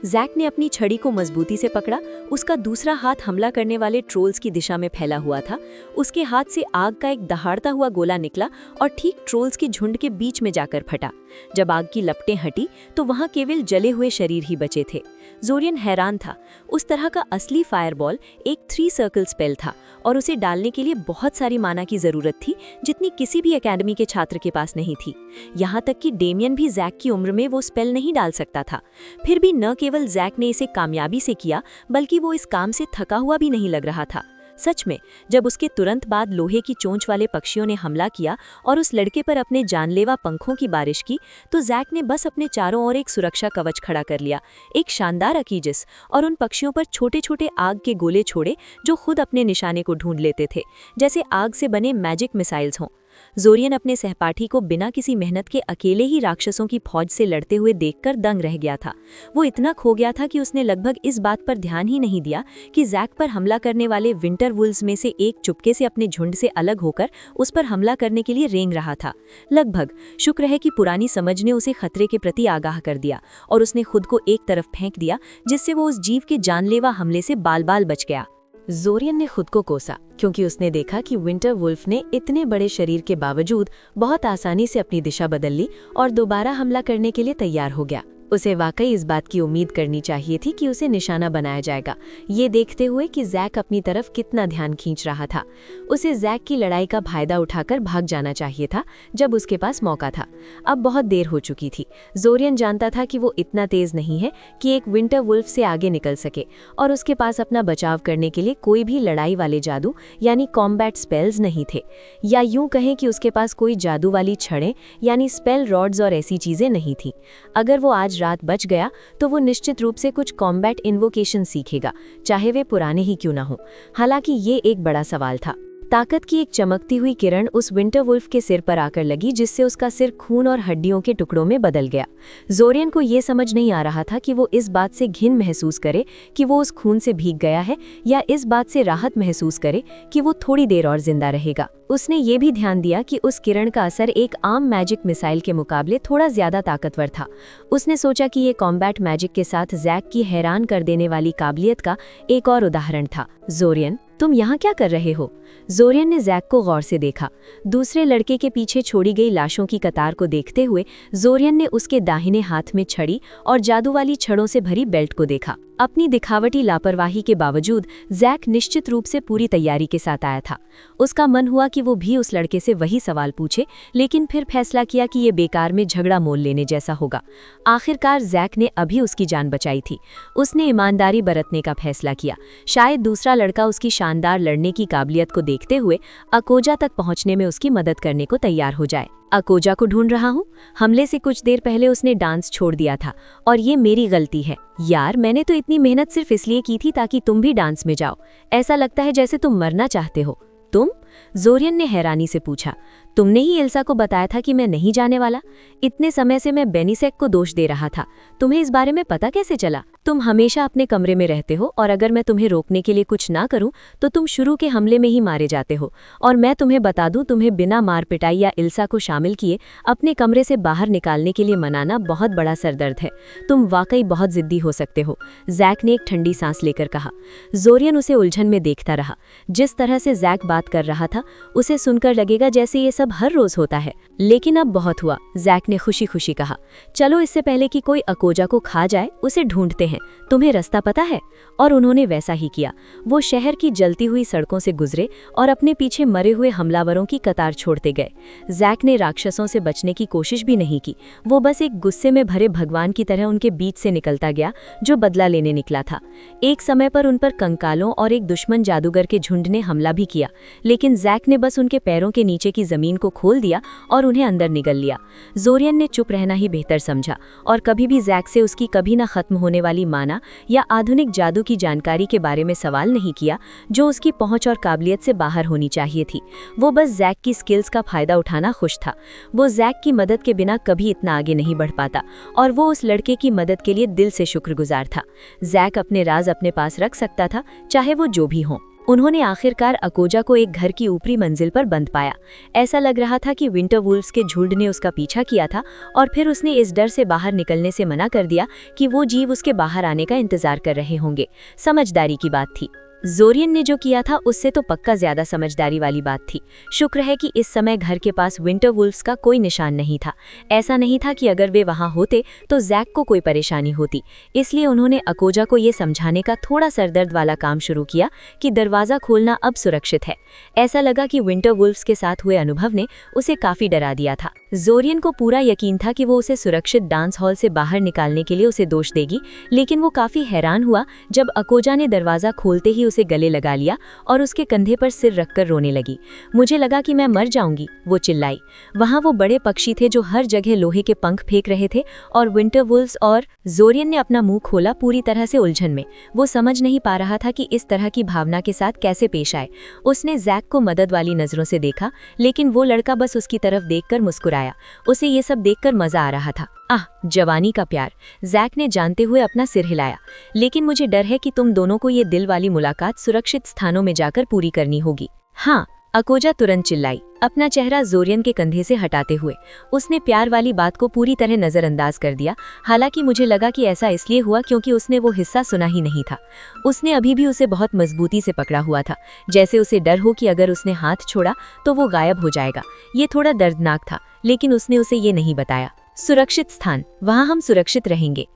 जैक ने अपनी छड़ी को मजबूती से पकड़ा। उसका दूसरा हाथ हमला करने वाले ट्रोल्स की दिशा में फैला हुआ था। उसके हाथ से आग का एक दहाड़ता हुआ गोला निकला और ठीक ट्रोल्स के झुंड के बीच में जाकर फटा। जब आग की लपटें हटी तो वहां केवल जले हुए शरीर ही बचे थे। जोरियन हैरान था। उस तरह का असली फायरबॉल एक 3 सर्कल स्पेल था और उसे डालने के लिए बहुत सारी माना की जरूरत थी, जितनी किसी भी एकेडमी के छात्र के पास नहीं थी। यहाँ तक कि डेमियन भी जैक की उम्र में वो स्पेल नहीं डाल सकता था। फिर भी न केवल जैक ने इसे कामयाबी से किया, बल्कि वो इस काम से थका हुआ भी नहीं लग रहा था। सच में, जब उसके तुरंत बाद लोहे की चोंच वाले पक्षियों ने हमला किया और उस लड़के पर अपने जानलेवा पंखों की बारिश की, तो जैक ने बस अपने चारों ओर एक सुरक्षा कवच खड़ा कर लिया, एक शानदार अकीजिस, और उन पक्षियों पर छोटे छोटे आग के गोले छोड़े जो खुद अपने निशाने को ढूंढ लेते थे, जैसे आग से बने मैजिक मिसाइल्स हों। जोरियन अपने सहपाठी को बिना किसी मेहनत के अकेले ही राक्षसों की फौज से लड़ते हुए देखकर दंग रह गया था। वो इतना खो गया था कि उसने लगभग इस बात पर ध्यान ही नहीं दिया कि जैक पर हमला करने वाले विंटर वुल्व्स में से एक चुपके से अपने झुंड से अलग होकर उस पर हमला करने के लिए रेंग रहा था। लगभग शुक्र है कि पुरानी समझ ने उसे खतरे के प्रति आगाह कर दिया और उसने खुद को एक तरफ फेंक दिया, जिससे वो उस जीव के जानलेवा हमले से बाल बाल बच गया। जोरियन ने खुद को कोसा, क्योंकि उसने देखा कि विंटर वुल्फ ने इतने बड़े शरीर के बावजूद बहुत आसानी से अपनी दिशा बदल ली और दोबारा हमला करने के लिए तैयार हो गया। उसे वाकई इस बात की उम्मीद करनी चाहिए थी कि उसे निशाना बनाया जाएगा, ये देखते हुए कि जैक अपनी तरफ कितना ध्यान खींच रहा था। उसे जैक की लड़ाई का फायदा उठाकर भाग जाना चाहिए था जब उसके पास मौका था। अब बहुत देर हो चुकी थी। जोरियन जानता था कि वो इतना तेज नहीं है कि एक विंटर वुल्फ से आगे निकल सके, और उसके पास अपना बचाव करने के लिए कोई भी लड़ाई वाले जादू यानी कॉम्बैट स्पेल्स नहीं थे, या यूं कहें कि उसके पास कोई जादू वाली छड़ें यानी स्पेल रॉड्स और ऐसी चीजें नहीं थी। अगर वो आज रात बच गया तो वो निश्चित रूप से कुछ कॉम्बैट इन्वोकेशन सीखेगा, चाहे वे पुराने ही क्यों ना हो। हालांकि ये एक बड़ा सवाल था। ताकत की एक चमकती हुई किरण उस विंटर वुल्फ के सिर पर आकर लगी, जिससे उसका सिर खून और हड्डियों के टुकड़ों में बदल गया। जोरियन को ये समझ नहीं आ रहा था कि वो इस बात से घिन महसूस करे कि वो उस खून से भीग गया है, या इस बात से राहत महसूस करे कि वो थोड़ी देर और जिंदा रहेगा। उसने ये भी ध्यान दिया कि उस किरण का असर एक आम मैजिक मिसाइल के मुकाबले थोड़ा ज्यादा ताकतवर था। उसने सोचा कि ये कॉम्बैट मैजिक के साथ जैक की हैरान कर देने वाली काबिलियत का एक और उदाहरण था। जोरियन, तुम यहाँ क्या कर रहे हो? जोरियन ने जैक को गौर से देखा। दूसरे लड़के के पीछे छोड़ी गई लाशों की कतार को देखते हुए जोरियन ने उसके दाहिने हाथ में छड़ी और जादू वाली छड़ों से भरी बेल्ट को देखा। अपनी दिखावटी लापरवाही के बावजूद जैक निश्चित रूप से पूरी तैयारी के साथ आया था। उसका मन हुआ कि वो भी उस लड़के से वही सवाल पूछे, लेकिन फिर फैसला किया कि ये बेकार में झगड़ा मोल लेने जैसा होगा। आखिरकार जैक ने अभी उसकी जान बचाई थी। उसने ईमानदारी बरतने का फैसला किया। शायद दूसरा लड़का उसकी शानदार लड़ने की काबिलियत को देखते हुए अकोजा तक पहुंचने में उसकी मदद करने को तैयार हो जाए। अकोजा को ढूंढ रहा हूँ। हमले से कुछ देर पहले उसने डांस छोड़ दिया था और ये मेरी गलती है। यार, मैंने तो इतनी मेहनत सिर्फ इसलिए की थी ताकि तुम भी डांस में जाओ। ऐसा लगता है जैसे तुम मरना चाहते हो। तुम? जोरियन ने हैरानी से पूछा। तुमने ही एल्सा को बताया था कि मैं नहीं जाने वाला? इतने समय से मैं बेनिसेक को दोष दे रहा था। तुम्हें इस बारे में पता कैसे चला? तुम हमेशा अपने कमरे में रहते हो और अगर मैं तुम्हें रोकने के लिए कुछ ना करूं तो तुम शुरू के हमले में ही मारे जाते हो। और मैं तुम्हें बता दूं, तुम्हें बिना मार पिटाई या इल्सा को शामिल किए अपने कमरे से बाहर निकालने के लिए मनाना बहुत बड़ा सरदर्द है। तुम वाकई बहुत जिद्दी हो सकते हो, जैक ने एक ठंडी सांस लेकर कहा। जोरियन उसे उलझन में देखता रहा। जिस तरह से जैक बात कर रहा था उसे सुनकर लगेगा जैसे ये सब हर रोज होता है। लेकिन अब बहुत हुआ, जैक ने खुशी खुशी कहा। चलो, इससे पहले कि कोई अकोजा को खा जाए उसे ढूंढते हैं। हैं, तुम्हें रास्ता पता है? और उन्होंने वैसा ही किया। वो शहर की जलती हुई सड़कों से गुजरे और अपने पीछे मरे हुए हमलावरों की कतार छोड़ते गए। जैक ने राक्षसों से बचने की कोशिश भी नहीं की। वो बस एक गुस्से में भरे भगवान की तरह उनके बीच से निकलता गया जो बदला लेने निकला था। एक समय पर उन पर कंकालों और एक दुश्मन जादूगर के झुंड ने हमला भी किया, लेकिन जैक ने बस उनके पैरों के नीचे की जमीन को खोल दिया और उन्हें अंदर निगल लिया। जोरियन ने चुप रहना ही बेहतर समझा और कभी भी जैक से उसकी कभी न खत्म होने वाली माना या आधुनिक जादू की जानकारी के बारे में सवाल नहीं किया जो उसकी पहुंच और काबिलियत से बाहर होनी चाहिए थी। वो बस जैक की स्किल्स का फायदा उठाना खुश था। वो जैक की मदद के बिना कभी इतना आगे नहीं बढ़ पाता और वो उस लड़के की मदद के लिए दिल से शुक्रगुजार था। जैक अपने राज अपने पास रख सकता था, चाहे वो जो भी हो। उन्होंने आखिरकार अकोजा को एक घर की ऊपरी मंजिल पर बंद पाया। ऐसा लग रहा था कि विंटर वुल्व्स के झुंड ने उसका पीछा किया था और फिर उसने इस डर से बाहर निकलने से मना कर दिया कि वो जीव उसके बाहर आने का इंतजार कर रहे होंगे। समझदारी की बात थी। जोरियन ने जो किया था उससे तो पक्का ज्यादा समझदारी वाली बात थी। शुक्र है कि इस समय घर के पास विंटर वुल्व्स का कोई निशान नहीं था। ऐसा नहीं था कि अगर वे वहां होते तो जैक को कोई परेशानी होती। इसलिए उन्होंने अकोजा को ये समझाने का थोड़ा सरदर्द वाला काम शुरू किया कि दरवाजा खोलना अब सुरक्षित है। ऐसा लगा कि विंटर वुल्व्स के साथ हुए अनुभव ने उसे काफी डरा दिया था। जोरियन को पूरा यकीन था कि वो उसे सुरक्षित डांस हॉल से बाहर निकालने के लिए उसे दोष देगी, लेकिन वो काफी हैरान हुआ जब अकोजा ने दरवाजा खोलते ही उसे गले लगा लिया और उसके कंधे पर सिर रखकर रोने लगी। मुझे लगा कि मैं मर जाऊंगी, वो चिल्लाई। वहां वो बड़े पक्षी थे जो हर जगह लोहे के पंख फेंक रहे थे और विंटर वुल्व्स और जोरियन ने अपना मुंह खोला, पूरी तरह से उलझन में। वो समझ नहीं पा रहा था कि इस तरह की भावना के साथ कैसे पेश आए। उसने जैक को मदद वाली नजरों से देखा, लेकिन वो लड़का बस उसकी तरफ देखकर मुस्कुराया। उसे ये सब देखकर मजा आ रहा था। आह, जवानी का प्यार, जैक ने जानते हुए अपना सिर हिलाया। लेकिन मुझे डर है कि तुम दोनों को ये दिल वाली मुलाकात सुरक्षित स्थानों में जाकर पूरी करनी होगी। हाँ, अकोजा तुरंत चिल्लाई, अपना चेहरा जोरियन के कंधे से हटाते हुए। उसने प्यार वाली बात को पूरी तरह नजरअंदाज कर दिया। हालांकि मुझे लगा कि ऐसा इसलिए हुआ क्योंकि उसने वो हिस्सा सुना ही नहीं था। उसने अभी भी उसे बहुत मजबूती से पकड़ा हुआ था, जैसे उसे डर हो कि अगर उसने हाथ छोड़ा तो वो गायब हो जाएगा। ये थोड़ा दर्दनाक था, लेकिन उसने उसे ये नहीं बताया। सुरक्षित स्थान, वहां हम सुरक्षित रहेंगे।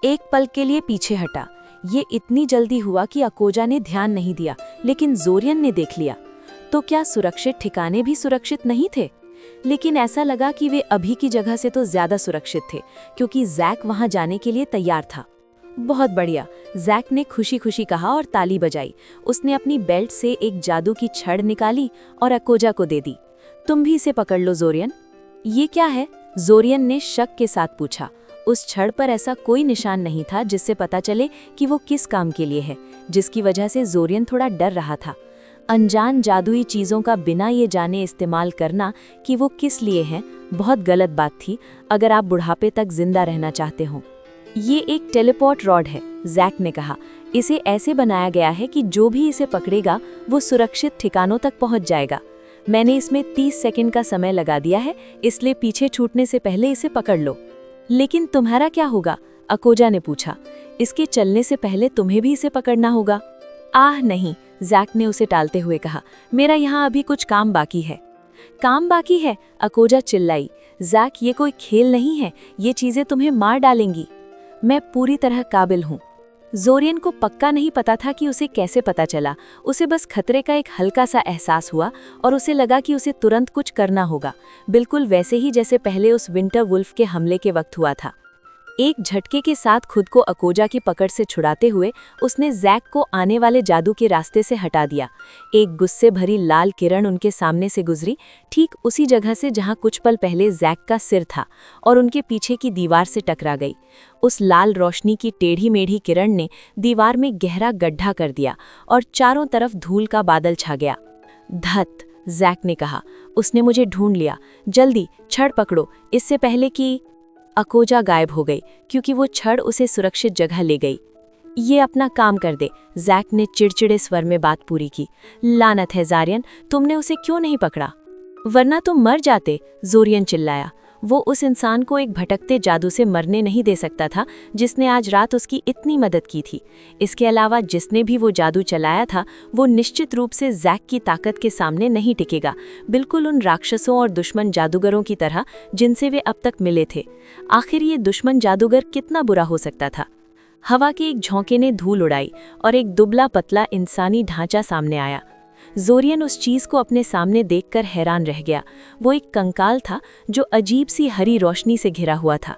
एक पल के लिए पीछे हटा। ये इतनी जल्दी हुआ कि अकोजा ने ध्यान नहीं दिया, लेकिन जोरियन ने देख लिया। तो क्या सुरक्षित ठिकाने भी सुरक्षित नहीं थे? लेकिन ऐसा लगा कि वे अभी की जगह से तो ज्यादा सुरक्षित थे, क्योंकि जैक वहां जाने के लिए तैयार था। बहुत बढ़िया, जैक ने खुशी खुशी कहा और ताली बजाई। उसने अपनी बेल्ट से एक जादू की छड़ निकाली और अकोजा को दे दी। तुम भी इसे पकड़ लो जोरियन। ये क्या है? जोरियन ने शक के साथ पूछा। उस छड़ पर ऐसा कोई निशान नहीं था जिससे पता चले कि वो किस काम के लिए है, जिसकी वजह से जोरियन थोड़ा डर रहा था। अनजान जादुई चीजों का बिना ये जाने इस्तेमाल करना कि वो किस लिए हैं, बहुत गलत बात थी अगर आप बुढ़ापे तक जिंदा रहना चाहते हो। ये एक टेलीपोर्ट रॉड है, जैक ने कहा। इसे ऐसे बनाया गया है कि जो भी इसे पकड़ेगा वो सुरक्षित ठिकानों तक पहुंच जाएगा। मैंने इसमें 30 सेकंड का समय लगा दिया है, इसलिए पीछे छूटने से पहले इसे पकड़ लो। लेकिन तुम्हारा क्या होगा? अकोजा ने पूछा। इसके चलने से पहले तुम्हें भी इसे पकड़ना होगा। आह नहीं, जैक ने उसे टालते हुए कहा। मेरा यहाँ अभी कुछ काम बाकी है। काम बाकी है? अकोजा चिल्लाई। जैक, ये कोई खेल नहीं है, ये चीजें तुम्हें मार डालेंगी। मैं पूरी तरह काबिल हूँ। जोरियन को पक्का नहीं पता था कि उसे कैसे पता चला। उसे बस खतरे का एक हल्का सा एहसास हुआ और उसे लगा कि उसे तुरंत कुछ करना होगा, बिल्कुल वैसे ही जैसे पहले उस विंटर वुल्फ के हमले के वक्त हुआ था। एक झटके के साथ खुद को अकोजा की पकड़ से छुड़ाते हुए उसने जैक को आने वाले जादू के रास्ते से हटा दिया। एक गुस्से भरी लाल किरण उनके सामने से गुजरी, ठीक उसी जगह से जहां कुछ पल पहले जैक का सिर था, और उनके पीछे की दीवार से टकरा गई। उस लाल रोशनी की टेढ़ी मेढ़ी किरण ने दीवार में गहरा गड्ढा कर दिया और चारों तरफ धूल का बादल छा गया। धत, जैक ने कहा, उसने मुझे ढूंढ लिया। जल्दी छड़ पकड़ो, इससे पहले कि अकोजा गायब हो गई, क्योंकि वो छड़ उसे सुरक्षित जगह ले गई। ये अपना काम कर दे, जैक ने चिड़चिड़े स्वर में बात पूरी की। लानत है जोरियन, तुमने उसे क्यों नहीं पकड़ा? वरना तुम मर जाते, जोरियन चिल्लाया। वो उस इंसान को एक भटकते जादू से मरने नहीं दे सकता था जिसने आज रात उसकी इतनी मदद की थी। इसके अलावा जिसने भी वो जादू चलाया था वो निश्चित रूप से जैक की ताकत के सामने नहीं टिकेगा, बिल्कुल उन राक्षसों और दुश्मन जादूगरों की तरह जिनसे वे अब तक मिले थे। आखिर ये दुश्मन जादूगर कितना बुरा हो सकता था? हवा के एक झोंके ने धूल उड़ाई और एक दुबला पतला इंसानी ढांचा सामने आया। जोरियन उस चीज को अपने सामने देखकर हैरान रह गया। वो एक कंकाल था जो अजीब सी हरी रोशनी से घिरा हुआ था।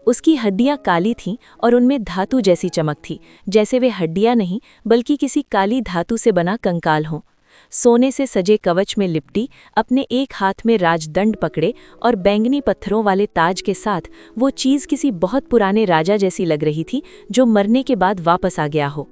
उसकी हड्डियां काली थीं और उनमें धातु जैसी चमक थी, जैसे वे हड्डियां नहीं बल्कि किसी काली धातु से बना कंकाल हों। सोने से सजे कवच में लिपटी, अपने एक हाथ में राजदंड पकड़े और बैंगनी पत्थरों वाले ताज के साथ वो चीज किसी बहुत पुराने राजा जैसी लग रही थी जो मरने के बाद वापस आ गया हो।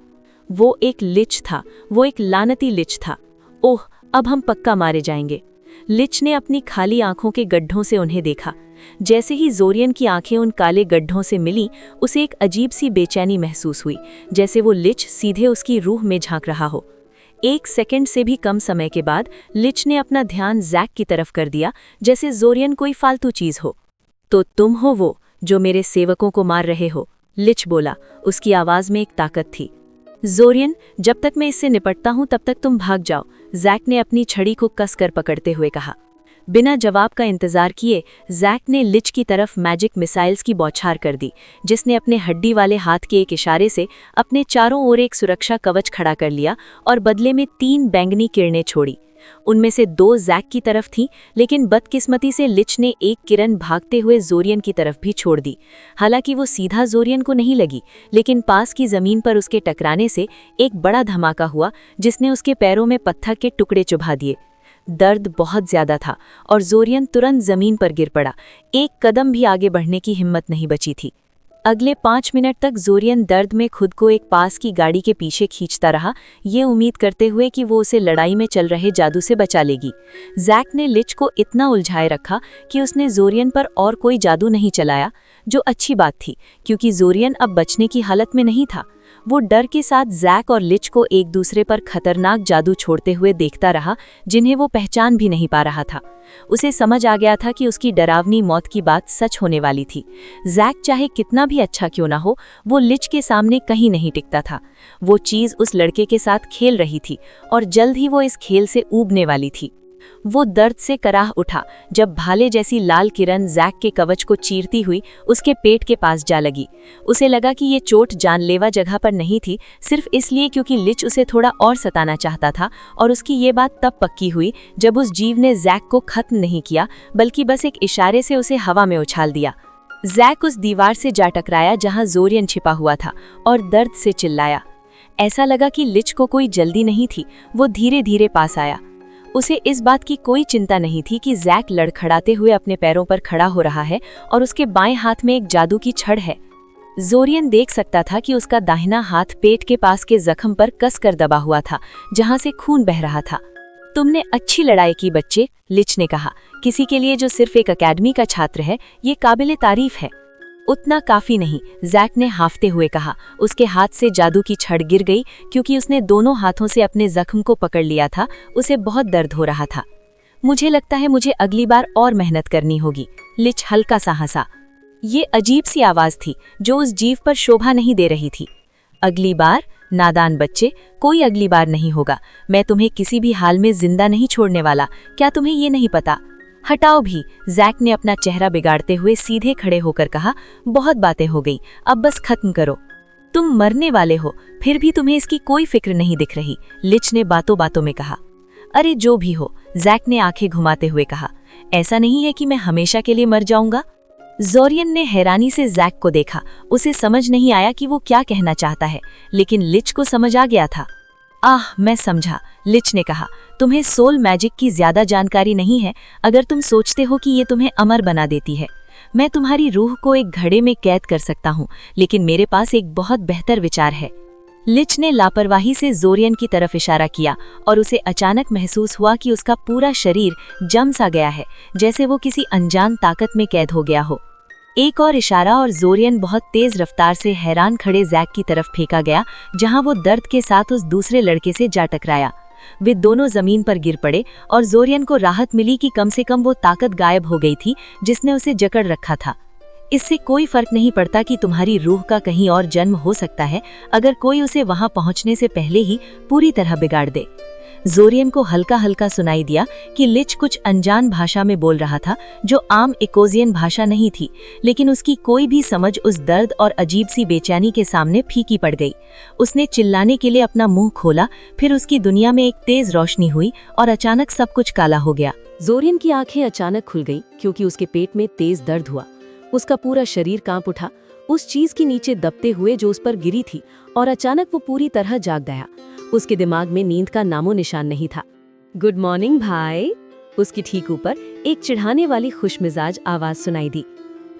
वो एक लिच था, वो एक लानती लिच था। ओह, अब हम पक्का मारे जाएंगे। लिच ने अपनी खाली आंखों के गड्ढों से उन्हें देखा। जैसे ही जोरियन की आंखें उन काले गड्ढों से मिलीं, उसे एक अजीब सी बेचैनी महसूस हुई, जैसे वो लिच सीधे उसकी रूह में झांक रहा हो। 1 सेकंड से भी कम समय के बाद लिच ने अपना ध्यान जैक की तरफ कर दिया, जैसे जोरियन कोई फालतू चीज हो। तो तुम हो वो जो मेरे सेवकों को मार रहे हो, लिच बोला। उसकी आवाज में एक ताकत थी। जोरियन, जब तक मैं इससे निपटता हूं तब तक तुम भाग जाओ, जैक ने अपनी छड़ी को कसकर पकड़ते हुए कहा। बिना जवाब का इंतजार किए जैक ने लिच की तरफ मैजिक मिसाइल्स की बौछार कर दी, जिसने अपने हड्डी वाले हाथ के एक इशारे से अपने चारों ओर एक सुरक्षा कवच खड़ा कर लिया और बदले में 3 बैंगनी किरणें छोड़ी। उनमें से 2 जैक की तरफ थीं, लेकिन बदकिस्मती से लिच ने एक किरण भागते हुए जोरियन की तरफ भी छोड़ दी। हालांकि वो सीधा जोरियन को नहीं लगी, लेकिन पास की जमीन पर उसके टकराने से एक बड़ा धमाका हुआ, जिसने उसके पैरों में पत्थर के टुकड़े चुभा दिए। दर्द बहुत ज्यादा था और जोरियन तुरंत जमीन पर गिर पड़ा। एक कदम भी आगे बढ़ने की हिम्मत नहीं बची थी। अगले 5 मिनट तक जोरियन दर्द में खुद को एक पास की गाड़ी के पीछे खींचता रहा, ये उम्मीद करते हुए कि वो उसे लड़ाई में चल रहे जादू से बचा लेगी। जैक ने लिच को इतना उलझाए रखा कि उसने जोरियन पर और कोई जादू नहीं चलाया, जो अच्छी बात थी क्योंकि जोरियन अब बचने की हालत में नहीं था। वो डर के साथ जैक और लिच को एक दूसरे पर खतरनाक जादू छोड़ते हुए देखता रहा, जिन्हें वो पहचान भी नहीं पा रहा था। उसे समझ आ गया था कि उसकी डरावनी मौत की बात सच होने वाली थी। जैक चाहे कितना भी अच्छा क्यों ना हो, वो लिच के सामने कहीं नहीं टिकता था। वो चीज उस लड़के के साथ खेल रही थी और जल्द ही वो इस खेल से ऊबने वाली थी। वो दर्द से कराह उठा जब भाले जैसी लाल किरण जैक के कवच को चीरती हुई उसके पेट के पास जा लगी। उसे लगा कि ये चोट जानलेवा जगह पर नहीं थी, सिर्फ इसलिए क्योंकि लिच उसे थोड़ा और सताना चाहता था, और उसकी ये बात तब पक्की हुई जब उस जीव ने जैक को खत्म नहीं किया, बल्कि बस एक इशारे से उसे हवा में उछाल दिया। जैक उस दीवार से जा टकराया जहां जोरियन छिपा हुआ था और दर्द से चिल्लाया। ऐसा लगा कि लिच को कोई जल्दी नहीं थी। वो धीरे धीरे पास आया। उसे इस बात की कोई चिंता नहीं थी कि जैक लड़खड़ाते हुए अपने पैरों पर खड़ा हो रहा है और उसके बाएं हाथ में एक जादू की छड़ है। जोरियन देख सकता था कि उसका दाहिना हाथ पेट के पास के जख्म पर कसकर दबा हुआ था, जहां से खून बह रहा था। तुमने अच्छी लड़ाई की बच्चे, लिच ने कहा। किसी के लिए जो सिर्फ एक अकेडमी का छात्र है, ये काबिले तारीफ है। उतना काफी नहीं, जैक ने हाफते हुए कहा। उसके हाथ से जादू की छड़ गिर गई क्योंकि उसने दोनों हाथों से अपने जख्म को पकड़ लिया था। उसे बहुत दर्द हो रहा था। मुझे लगता है मुझे अगली बार और मेहनत करनी होगी, लिच हल्का सा हंसा। ये अजीब सी आवाज थी जो उस जीव पर शोभा नहीं दे रही थी। अगली बार? नादान बच्चे, कोई अगली बार नहीं होगा। मैं तुम्हें किसी भी हाल में जिंदा नहीं छोड़ने वाला। क्या तुम्हें ये नहीं पता? हटाओ भी, जैक ने अपना चेहरा बिगाड़ते हुए सीधे खड़े होकर कहा। बहुत बातें हो गई, अब बस खत्म करो। तुम मरने वाले हो, फिर भी तुम्हें इसकी कोई फिक्र नहीं दिख रही, लिच ने बातों बातों में कहा। अरे जो भी हो, जैक ने आंखें घुमाते हुए कहा। ऐसा नहीं है कि मैं हमेशा के लिए मर जाऊंगा। जोरियन ने हैरानी से जैक को देखा। उसे समझ नहीं आया कि वो क्या कहना चाहता है, लेकिन लिच को समझ आ गया था। आह, मैं समझा, लिच ने कहा। तुम्हें सोल मैजिक की ज्यादा जानकारी नहीं है अगर तुम सोचते हो कि ये तुम्हें अमर बना देती है। मैं तुम्हारी रूह को एक घड़े में कैद कर सकता हूँ, लेकिन मेरे पास एक बहुत बेहतर विचार है। लिच ने लापरवाही से जोरियन की तरफ इशारा किया और उसे अचानक महसूस हुआ कि उसका पूरा शरीर जम सा गया है, जैसे वो किसी अनजान ताकत में कैद हो गया हो। एक और इशारा और जोरियन बहुत तेज रफ्तार से हैरान खड़े जैक की तरफ फेंका गया, जहां वो दर्द के साथ उस दूसरे लड़के से जा टकराया। वे दोनों जमीन पर गिर पड़े और जोरियन को राहत मिली कि कम से कम वो ताकत गायब हो गई थी जिसने उसे जकड़ रखा था। इससे कोई फर्क नहीं पड़ता कि तुम्हारी रूह का कहीं और जन्म हो सकता है अगर कोई उसे वहां पहुंचने से पहले ही पूरी तरह बिगाड़ दे। जोरियन को हल्का हल्का सुनाई दिया कि लिच कुछ अनजान भाषा में बोल रहा था जो आम इकोजियन भाषा नहीं थी, लेकिन उसकी कोई भी समझ उस दर्द और अजीब सी बेचैनी के सामने फीकी पड़ गई। उसने चिल्लाने के लिए अपना मुंह खोला, फिर उसकी दुनिया में एक तेज रोशनी हुई और अचानक सब कुछ काला हो गया। जोरियन की आंखें अचानक खुल गई क्योंकि उसके पेट में तेज दर्द हुआ। उसका पूरा शरीर कांप उठा उस चीज के नीचे दबते हुए जो उस पर गिरी थी, और अचानक वो पूरी तरह जाग गया। उसके दिमाग में नींद का नामो निशान नहीं था। गुड मॉर्निंग भाई। उसकी ठीक ऊपर एक चिढ़ाने वाली खुशमिजाज आवाज सुनाई दी।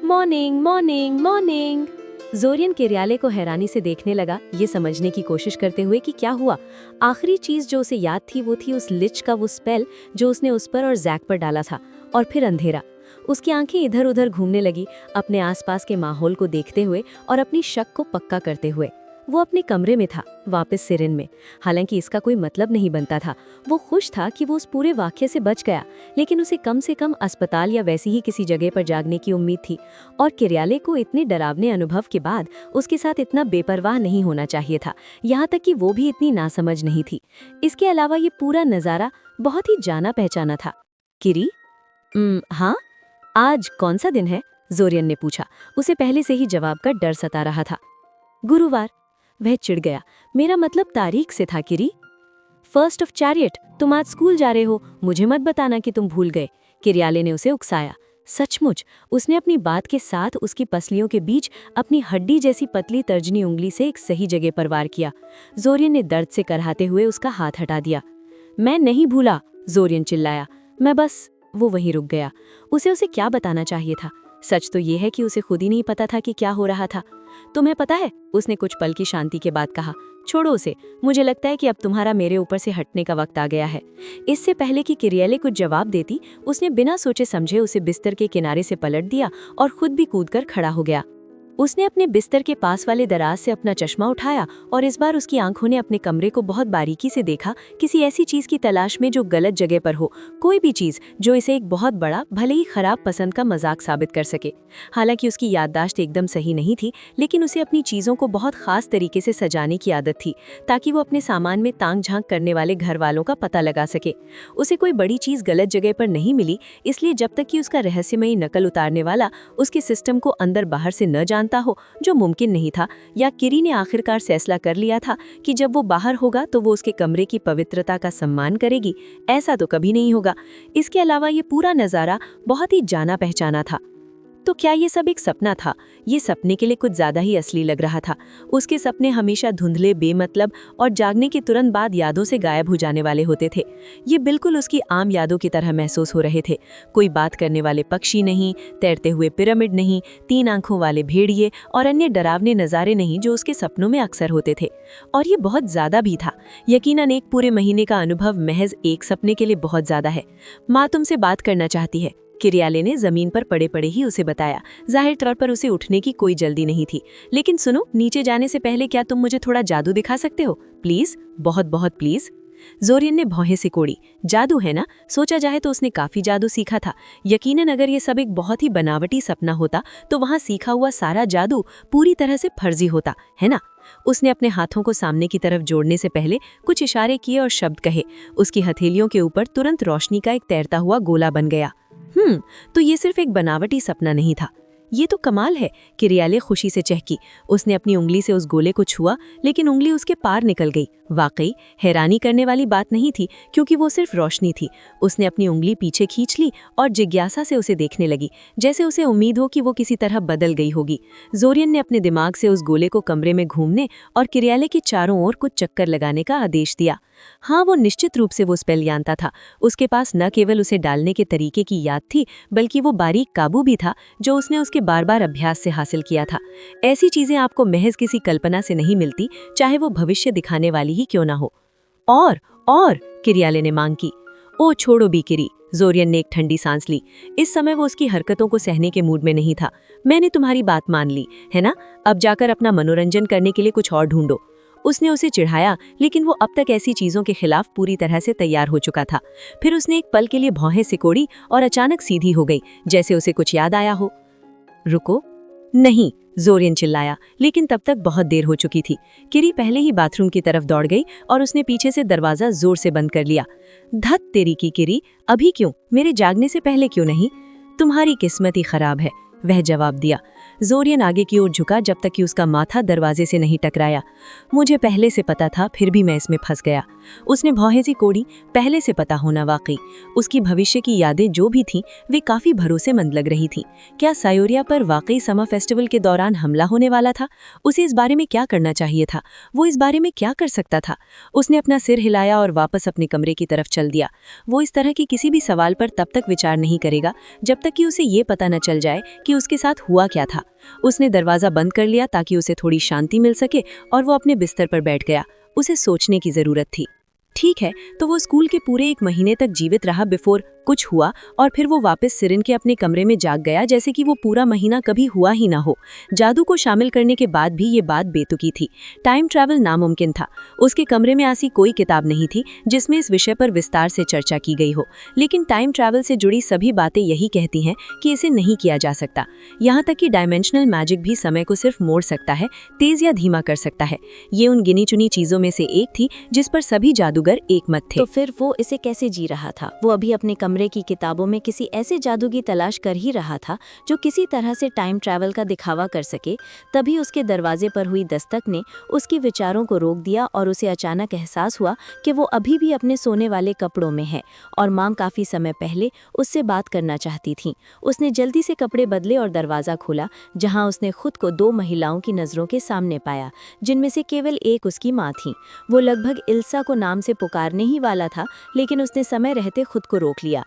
Morning morning morning. Zorian Kirielle को हैरानी से देखने लगा, ये समझने की कोशिश करते हुए कि क्या हुआ। आखिरी चीज जो उसे याद थी वो थी उस लिच का वो स्पेल जो उसने उस पर और जैक पर डाला था, और फिर अंधेरा। उसकी आंखें इधर उधर घूमने लगी, अपने आसपास के माहौल को देखते हुए और अपनी शक को पक्का करते हुए। वो अपने कमरे में था, वापस सिरिन में। हालांकि इसका कोई मतलब नहीं बनता था। वो खुश था कि वो उस पूरे वाक़ये से बच गया, लेकिन उसे कम से कम अस्पताल या वैसी ही किसी जगह पर जागने की उम्मीद थी। और किरयाले को इतने डरावने अनुभव के बाद उसके साथ इतना बेपरवाह नहीं होना चाहिए था, यहाँ तक कि वो भी इतनी नासमझ नहीं थी। इसके अलावा ये पूरा नज़ारा बहुत ही जाना पहचाना था। किरी? हाँ, आज कौन सा दिन है? जोरियन ने पूछा। उसे पहले से ही जवाब का डर सता रहा था। गुरुवार। वह चिढ़ गया। मेरा मतलब तारीख से था किरी। 1 चैरियट। तुम आज स्कूल जा रहे हो, मुझे मत बताना कि तुम भूल गए। किरयाले ने उसे उकसाया। सचमुच? उसने अपनी बात के साथ उसकी पसलियों के बीच अपनी हड्डी जैसी पतली तर्जनी उंगली से एक सही जगह पर वार किया। जोरियन ने दर्द से करहाते हुए उसका हाथ हटा दिया। मैं नहीं भूला, जोरियन चिल्लाया। मैं बस। वो वहीं रुक गया। उसे क्या बताना चाहिए था? सच तो ये है कि उसे खुद ही नहीं पता था कि क्या हो रहा था। तुम्हें पता है, उसने कुछ पल की शांति के बाद कहा, छोड़ो उसे। मुझे लगता है कि अब तुम्हारा मेरे ऊपर से हटने का वक्त आ गया है। इससे पहले कि किरयाले कुछ जवाब देती, उसने बिना सोचे समझे उसे बिस्तर के किनारे से पलट दिया और खुद भी कूदकर खड़ा हो गया। उसने अपने बिस्तर के पास वाले दराज से अपना चश्मा उठाया और इस बार उसकी आंखों ने अपने कमरे को बहुत बारीकी से देखा, किसी ऐसी चीज की तलाश में जो गलत जगह पर हो, कोई भी चीज जो इसे एक बहुत बड़ा भले ही खराब पसंद का मजाक साबित कर सके। हालांकि उसकी याददाश्त एकदम सही नहीं थी, लेकिन उसे अपनी चीजों को बहुत खास तरीके से सजाने की आदत थी ताकि वो अपने सामान में तांग झांक करने वाले घर वालों का पता लगा सके। उसे कोई बड़ी चीज गलत जगह पर नहीं मिली, इसलिए जब तक कि उसका रहस्यमयी नकल उतारने वाला उसके सिस्टम को अंदर बाहर से न जानता हो, जो मुमकिन नहीं था, या किरी ने आखिरकार फैसला कर लिया था कि जब वो बाहर होगा तो वो उसके कमरे की पवित्रता का सम्मान करेगी, ऐसा तो कभी नहीं होगा। इसके अलावा ये पूरा नज़ारा बहुत ही जाना पहचाना था। तो क्या ये सब एक सपना था? ये सपने के लिए कुछ ज्यादा ही असली लग रहा था। उसके सपने हमेशा धुंधले, बेमतलब और जागने के तुरंत बाद यादों से गायब हो जाने वाले होते थे। ये बिल्कुल उसकी आम यादों की तरह महसूस हो रहे थे। कोई बात करने वाले पक्षी नहीं, तैरते हुए पिरामिड नहीं, 3 आंखों वाले भेड़िए और अन्य डरावने नज़ारे नहीं जो उसके सपनों में अक्सर होते थे। और ये बहुत ज्यादा भी था। यकीनन एक पूरे महीने का अनुभव महज एक सपने के लिए बहुत ज्यादा है। माँ तुमसे बात करना चाहती है, किरयाले ने जमीन पर पड़े पड़े ही उसे बताया। जाहिर तौर पर उसे उठने की कोई जल्दी नहीं थी। लेकिन सुनो, नीचे जाने से पहले क्या तुम मुझे थोड़ा जादू दिखा सकते हो? प्लीज, बहुत बहुत प्लीज। जोरियन ने भौहें सिकोड़ी। जादू है ना? सोचा जाए तो उसने काफी जादू सीखा था। यकीनन अगर ये सब एक बहुत ही बनावटी सपना होता तो वहाँ सीखा हुआ सारा जादू पूरी तरह से फर्जी होता, है ना? उसने अपने हाथों को सामने की तरफ जोड़ने से पहले कुछ इशारे किए और शब्द कहे। उसकी हथेलियों के ऊपर तुरंत रोशनी का एक तैरता हुआ गोला बन गया। तो ये सिर्फ एक बनावटी सपना नहीं था। ये तो कमाल है, किरयाले खुशी से चहकी। उसने अपनी उंगली से उस गोले को छुआ, लेकिन उंगली उसके पार निकल गई। वाकई हैरानी करने वाली बात नहीं थी, क्योंकि वो सिर्फ रोशनी थी। उसने अपनी उंगली पीछे खींच ली और जिज्ञासा से उसे देखने लगी, जैसे उसे उम्मीद हो कि वो किसी तरह बदल गई होगी। जोरियन ने अपने दिमाग से उस गोले को कमरे में घूमने और किरयाले के चारों ओर कुछ चक्कर लगाने का आदेश दिया। हाँ, वो निश्चित रूप से वो स्पेल जानता था। उसके पास न केवल उसे डालने के तरीके की याद थी, बल्कि वो बारीक काबू भी था जो उसने उसके बार बार अभ्यास से हासिल किया था। ऐसी चीजें आपको महज किसी कल्पना से नहीं मिलती, चाहे वो भविष्य दिखाने वाली ही क्यों ना हो। और किरयाले ने मांग की। ओ छोड़ो भी किरी, जोरियन ने एक ठंडी सांस ली। इस समय वो उसकी हरकतों को सहने के मूड में नहीं था। मैंने तुम्हारी बात मान ली है ना, अब जाकर अपना मनोरंजन करने के लिए कुछ और ढूंढो। उसने उसे चिढ़ाया, लेकिन वो अब तक ऐसी चीजों के खिलाफ पूरी तरह से तैयार हो चुका था। फिर उसने एक पल के लिए भौहें सिकोड़ी और अचानक सीधी हो गई, जैसे उसे कुछ याद आया हो। रुको, नहीं, जोरियन चिल्लाया, लेकिन तब तक बहुत देर हो चुकी थी। किरी पहले ही बाथरूम की तरफ दौड़ गई और उसने पीछे से दरवाजा जोर से बंद कर लिया। धत तेरी की किरी, अभी क्यों? मेरे जागने से पहले क्यों नहीं? तुम्हारी किस्मत ही खराब है, वह जवाब दिया। जोरियन आगे की ओर झुका जब तक कि उसका माथा दरवाजे से नहीं टकराया। मुझे पहले से पता था, फिर भी मैं इसमें फंस गया। उसने भौहें सी कोड़ी। पहले से पता होना वाकई। उसकी भविष्य की यादें जो भी थीं, वे काफी भरोसेमंद लग रही थीं। क्या सायोरिया पर वाकई समर फेस्टिवल के दौरान हमला होने वाला था? उसे इस बारे में क्या करना चाहिए था? वो इस बारे में क्या कर सकता था? उसने अपना सिर हिलाया और वापस अपने कमरे की तरफ चल दिया। वो इस तरह की किसी भी सवाल पर तब तक विचार नहीं करेगा जब तक कि उसे ये पता न चल जाए कि उसके साथ हुआ क्या था। उसने दरवाजा बंद कर लिया ताकि उसे थोड़ी शांति मिल सके और वो अपने बिस्तर पर बैठ गया। उसे सोचने की जरूरत थी। ठीक है, तो वो स्कूल के पूरे 1 महीने तक जीवित रहा बिफोर कुछ हुआ, और फिर वो वापस सिरिन के अपने कमरे में जाग गया जैसे कि वो पूरा महीना कभी हुआ ही ना हो। जादू को शामिल करने के बाद भी ये बात बेतुकी थी। टाइम ट्रैवल नामुमकिन था। उसके कमरे में ऐसी कोई किताब नहीं थी जिसमें इस विषय पर विस्तार से चर्चा की गई हो, लेकिन टाइम ट्रैवल से जुड़ी सभी बातें यही कहती हैं कि इसे नहीं किया जा सकता। यहाँ तक कि डायमेंशनल मैजिक भी समय को सिर्फ मोड़ सकता है, तेज या धीमा कर सकता है। ये उन गिनी चुनी चीजों में से एक थी जिस पर सभी जादूगर एकमत थे। तो फिर वो इसे कैसे जी रहा था? वो अभी अपने कमरे की किताबों में किसी ऐसे जादू की तलाश कर ही रहा था जो किसी तरह से टाइम ट्रैवल का दिखावा कर सके। तभी उसके दरवाजे पर हुई दस्तक ने उसके विचारों को रोक दिया और उसे अचानक एहसास हुआ कि वो अभी भी अपने सोने वाले कपड़ों में है और माँ काफी समय पहले उससे बात करना चाहती थी। उसने जल्दी से कपड़े बदले और दरवाजा खोला, जहाँ उसने खुद को 2 महिलाओं की नजरों के सामने पाया, जिनमें से केवल एक उसकी माँ थी। वो लगभग इल्सा को नाम से पुकारने ही वाला था, लेकिन उसने समय रहते खुद को रोक लिया।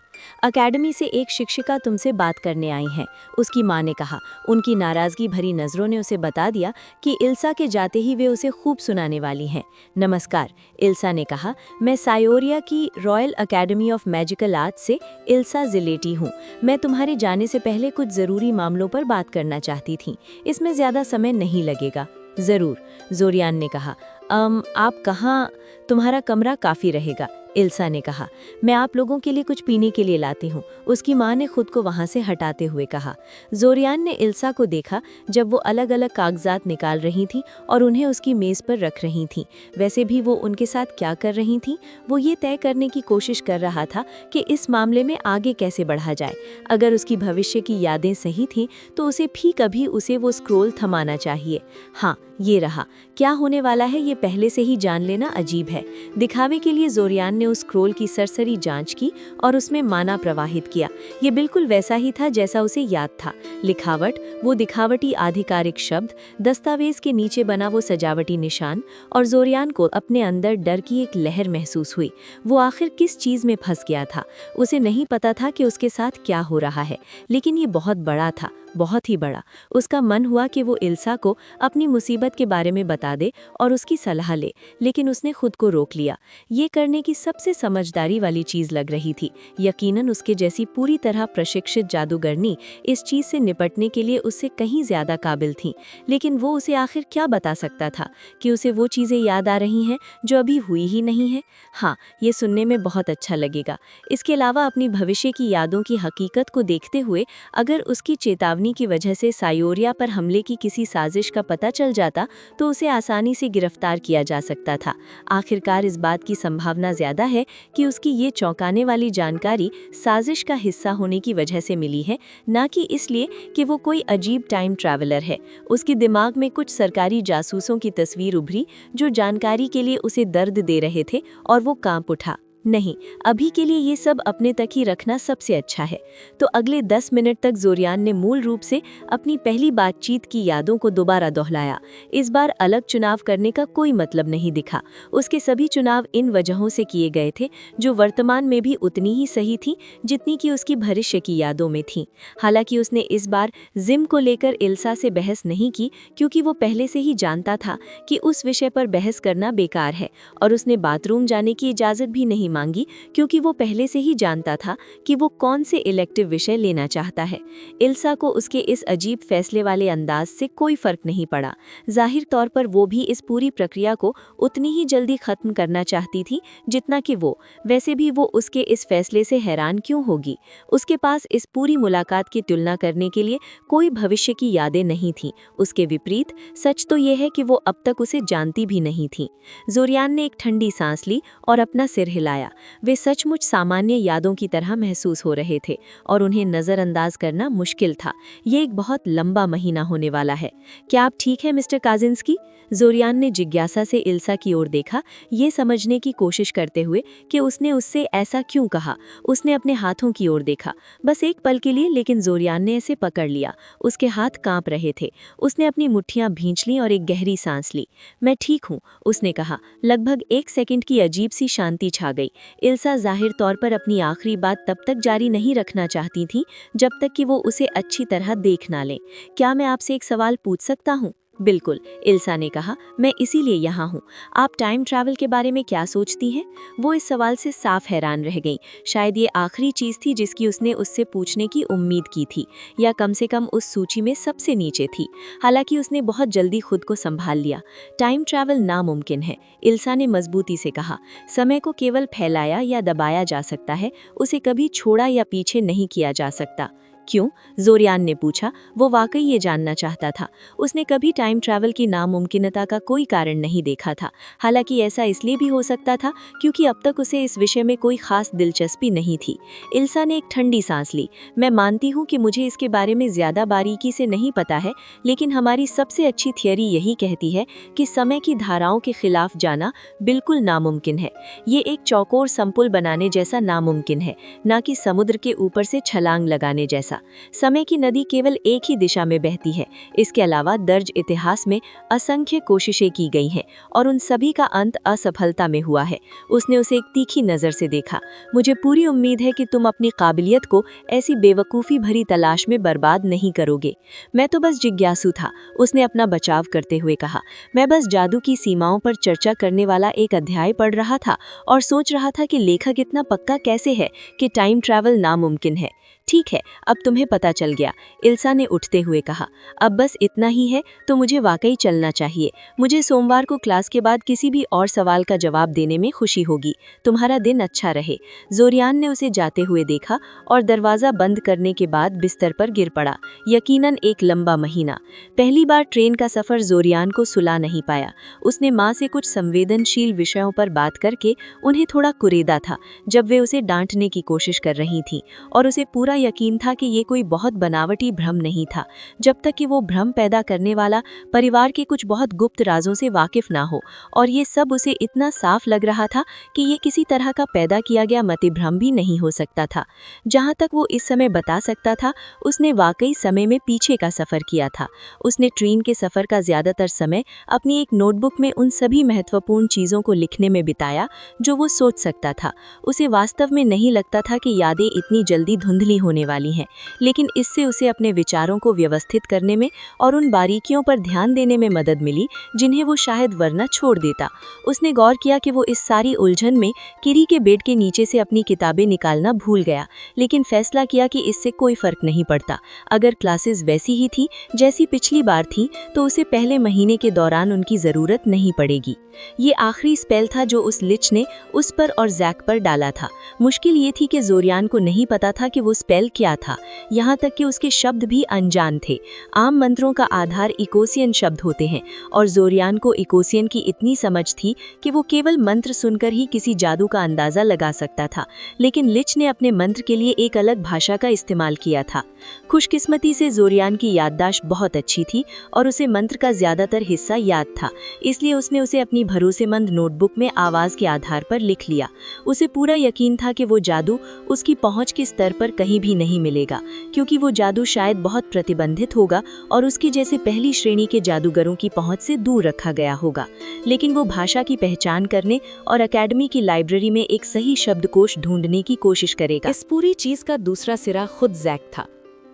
अकेडमी से एक शिक्षिका तुमसे बात करने आई हैं, उसकी माँ ने कहा। उनकी नाराजगी भरी नजरों ने उसे बता दिया कि इल्सा के जाते ही वे उसे खूब सुनाने वाली हैं। नमस्कार, इल्सा ने कहा। मैं सायोरिया की royal academy of magical arts से इल्सा जिलेटी हूँ। मैं तुम्हारे जाने से पहले कुछ ज़रूरी मामलों पर बात करना चाहती थी। इसमें ज़्यादा समय नहीं लगेगा। ज़रूर, जोरियान ने कहा। आप कहाँ? तुम्हारा कमरा काफ़ी रहेगा, इल्सा ने कहा। मैं आप लोगों के लिए कुछ पीने के लिए लाती हूँ, उसकी माँ ने खुद को वहाँ से हटाते हुए कहा। जोरियान ने इल्सा को देखा जब वो अलग अलग कागजात निकाल रही थी और उन्हें उसकी मेज़ पर रख रही थी। वैसे भी वो उनके साथ क्या कर रही थी? वो ये तय करने की कोशिश कर रहा था कि इस मामले में आगे कैसे बढ़ा जाए। अगर उसकी भविष्य की यादें सही थीं तो उसे भी कभी उसे वो स्क्रोल थमाना चाहिए। हाँ, ये रहा। क्या होने वाला है ये पहले से ही जान लेना अजीब है। दिखावे के लिए जोरियान ने उस स्क्रोल की सरसरी जांच की और उसमें माना प्रवाहित किया। ये बिल्कुल वैसा ही था जैसा उसे याद था। लिखावट, वो दिखावटी आधिकारिक शब्द, दस्तावेज के नीचे बना वो सजावटी निशान, और जोरियान को अपने अंदर डर की एक लहर महसूस हुई। वो आखिर किस चीज में फंस गया था? उसे नहीं पता था कि उसके साथ क्या हो रहा है, लेकिन ये बहुत बड़ा था, बहुत ही बड़ा। उसका मन हुआ कि वो इल्सा को अपनी मुसीबत के बारे में बता दे और उसकी सलाह ले, लेकिन उसने खुद को रोक लिया। ये करने की सबसे समझदारी वाली चीज लग रही थी। यकीनन उसके जैसी पूरी तरह प्रशिक्षित जादूगरनी इस चीज से निपटने के लिए उससे कहीं ज्यादा काबिल थी, लेकिन वो उसे आखिर क्या बता सकता था? कि उसे वो चीजें याद आ रही हैं जो अभी हुई ही नहीं है? हाँ, ये सुनने में बहुत अच्छा लगेगा। इसके अलावा अपनी भविष्य की यादों की हकीकत को देखते हुए अगर उसकी चेतावनी की वजह से सायोरिया पर हमले की किसी साजिश का पता चल जाता तो उसे आसानी से गिरफ्तार किया जा सकता था। आखिरकार इस बात की संभावना ज्यादा है कि उसकी ये चौंकाने वाली जानकारी साजिश का हिस्सा होने की वजह से मिली है, ना कि इसलिए कि वो कोई अजीब टाइम ट्रैवलर है। उसके दिमाग में कुछ सरकारी जासूसों की तस्वीर उभरी जो जानकारी के लिए उसे दर्द दे रहे थे और वो कांप उठा। नहीं, अभी के लिए ये सब अपने तक ही रखना सबसे अच्छा है। तो अगले 10 मिनट तक जोरियान ने मूल रूप से अपनी पहली बातचीत की यादों को दोबारा दोहराया। इस बार अलग चुनाव करने का कोई मतलब नहीं दिखा। उसके सभी चुनाव इन वजहों से किए गए थे जो वर्तमान में भी उतनी ही सही थी जितनी कि उसकी भविष्य की यादों में थी। हालांकि उसने इस बार जिम को लेकर इल्सा से बहस नहीं की, क्योंकि वो पहले से ही जानता था कि उस विषय पर बहस करना बेकार है, और उसने बाथरूम जाने की इजाज़त भी नहीं मांगी क्योंकि वो पहले से ही जानता था कि वो कौन से इलेक्टिव विषय लेना चाहता है। इल्सा को उसके इस अजीब फैसले वाले अंदाज से कोई फर्क नहीं पड़ा। जाहिर तौर पर वो भी इस पूरी प्रक्रिया को उतनी ही जल्दी खत्म करना चाहती थी जितना कि वो। वैसे भी वो उसके इस फैसले से हैरान क्यों होगी? उसके पास इस पूरी मुलाकात की तुलना करने के लिए कोई भविष्य की यादें नहीं थीं। उसके विपरीत सच तो ये है कि वो अब तक उसे जानती भी नहीं थी। जोरियान ने एक ठंडी सांस ली और अपना सिर हिलाया। वे सचमुच सामान्य यादों की तरह महसूस हो रहे थे और उन्हें नज़रअंदाज करना मुश्किल था। ये एक बहुत लंबा महीना होने वाला है। क्या आप ठीक हैं मिस्टर काजिंस्की? जोरियान ने जिज्ञासा से इल्सा की ओर देखा, ये समझने की कोशिश करते हुए कि उसने उससे ऐसा क्यों कहा। उसने अपने हाथों की ओर देखा, बस एक पल के लिए, लेकिन जोरियान ने इसे पकड़ लिया। उसके हाथ कांप रहे थे। उसने अपनी मुट्ठियां भींच लीं और एक गहरी सांस ली। मैं ठीक हूँ, उसने कहा। लगभग 1 सेकंड की अजीब सी शांति छा गई। इल्सा जाहिर तौर पर अपनी आखिरी बात तब तक जारी नहीं रखना चाहती थी जब तक कि वो उसे अच्छी तरह देख ना ले। क्या मैं आपसे एक सवाल पूछ सकता हूँ? बिल्कुल, इल्सा ने कहा, मैं इसीलिए यहाँ हूँ। आप टाइम ट्रैवल के बारे में क्या सोचती हैं? वो इस सवाल से साफ हैरान रह गई। शायद ये आखिरी चीज़ थी जिसकी उसने उससे पूछने की उम्मीद की थी, या कम से कम उस सूची में सबसे नीचे थी। हालांकि उसने बहुत जल्दी खुद को संभाल लिया। टाइम ट्रैवल नामुमकिन है, इल्सा ने मजबूती से कहा। समय को केवल फैलाया या दबाया जा सकता है, उसे कभी छोड़ा या पीछे नहीं किया जा सकता। क्यों? जोरियान ने पूछा। वो वाकई ये जानना चाहता था। उसने कभी टाइम ट्रैवल की नामुमकिनता का कोई कारण नहीं देखा था। हालांकि ऐसा इसलिए भी हो सकता था क्योंकि अब तक उसे इस विषय में कोई खास दिलचस्पी नहीं थी। इल्सा ने एक ठंडी सांस ली। मैं मानती हूँ कि मुझे इसके बारे में ज़्यादा बारीकी से नहीं पता है, लेकिन हमारी सबसे अच्छी थियरी यही कहती है कि समय की धाराओं के खिलाफ जाना बिल्कुल नामुमकिन है। ये एक चौकोर संपुल बनाने जैसा नामुमकिन है, ना कि समुद्र के ऊपर से छलांग लगाने जैसा। समय की नदी केवल एक ही दिशा में बहती है। इसके अलावा दर्ज इतिहास में असंख्य कोशिशें की गई हैं और उन सभी का अंत असफलता में हुआ है। उसने उसे एक तीखी नज़र से देखा। मुझे पूरी उम्मीद है कि तुम अपनी काबिलियत को ऐसी बेवकूफ़ी भरी तलाश में बर्बाद नहीं करोगे। मैं तो बस जिज्ञासु था, उसने अपना बचाव करते हुए कहा। मैं बस जादू की सीमाओं पर चर्चा करने वाला एक अध्याय पढ़ रहा था और सोच रहा था कि लेखक इतना पक्का कैसे है कि टाइम ट्रैवल नामुमकिन है। ठीक है, अब तुम्हें पता चल गया, इल्सा ने उठते हुए कहा। अब बस इतना ही है तो मुझे वाकई चलना चाहिए। मुझे सोमवार को क्लास के बाद किसी भी और सवाल का जवाब देने में खुशी होगी। तुम्हारा दिन अच्छा रहे। जोरियान ने उसे जाते हुए देखा और दरवाज़ा बंद करने के बाद बिस्तर पर गिर पड़ा। यकीनन एक लंबा महीना। पहली बार ट्रेन का सफ़र जोरियान को सुला नहीं पाया। उसने माँ से कुछ संवेदनशील विषयों पर बात करके उन्हें थोड़ा कुरेदा था जब वे उसे डांटने की कोशिश कर रही थीं, और उसे पूरा यकीन था कि ये कोई बहुत बनावटी भ्रम नहीं था, जब तक कि वो भ्रम पैदा करने वाला परिवार के कुछ बहुत गुप्त राजों से वाकिफ ना हो। और ये सब उसे इतना साफ लग रहा था कि ये किसी तरह का पैदा किया गया मतिभ्रम भी नहीं हो सकता था। जहाँ तक वो इस समय बता सकता था, उसने वाकई समय में पीछे का सफ़र किया था। उसने ट्रेन के सफ़र का ज़्यादातर समय अपनी एक नोटबुक में उन सभी महत्वपूर्ण चीज़ों को लिखने में बिताया जो वो सोच सकता था। उसे वास्तव में नहीं लगता था कि यादें इतनी जल्दी धुंधली होने वाली हैं, लेकिन इससे उसे अपने विचारों को व्यवस्थित करने में और उन बारीकियों पर ध्यान देने में मदद मिली जिन्हें वो शायद वरना छोड़ देता। उसने गौर किया कि वो इस सारी उलझन में किरी के बेड के नीचे से अपनी किताबें निकालना भूल गया, लेकिन फैसला किया कि इससे कोई फर्क नहीं पड़ता। अगर क्लासेस वैसी ही थी जैसी पिछली बार थी तो उसे पहले महीने के दौरान उनकी ज़रूरत नहीं पड़ेगी। ये आखिरी स्पेल था जो उस लिच ने उस पर और जैक पर डाला था। मुश्किल ये थी कि जोरियान को नहीं पता था कि वो स्पेल क्या था, यहाँ तक कि उसके शब्द भी अनजान थे। आम मंत्रों का आधार इकोसियन शब्द होते हैं और जोरियान को इकोसियन की इतनी समझ थी कि वो केवल मंत्र सुनकर ही किसी जादू का अंदाज़ा लगा सकता था, लेकिन लिच ने अपने मंत्र के लिए एक अलग भाषा का इस्तेमाल किया था। खुशकिस्मती से जोरियान की याददाश्त बहुत अच्छी थी और उसे मंत्र का ज़्यादातर हिस्सा याद था, इसलिए उसने उसे अपनी भरोसेमंद नोटबुक में आवाज़ के आधार पर लिख लिया। उसे पूरा यकीन था कि वो जादू उसकी पहुंच के स्तर पर कहीं भी नहीं मिलेगा, क्योंकि वो जादू शायद बहुत प्रतिबंधित होगा और उसके जैसे पहली श्रेणी के जादूगरों की पहुंच से दूर रखा गया होगा। लेकिन वो भाषा की पहचान करने और अकेडमी की लाइब्रेरी में एक सही शब्दकोश ढूंढने की कोशिश करेगा। इस पूरी चीज का दूसरा सिरा खुद जैक था।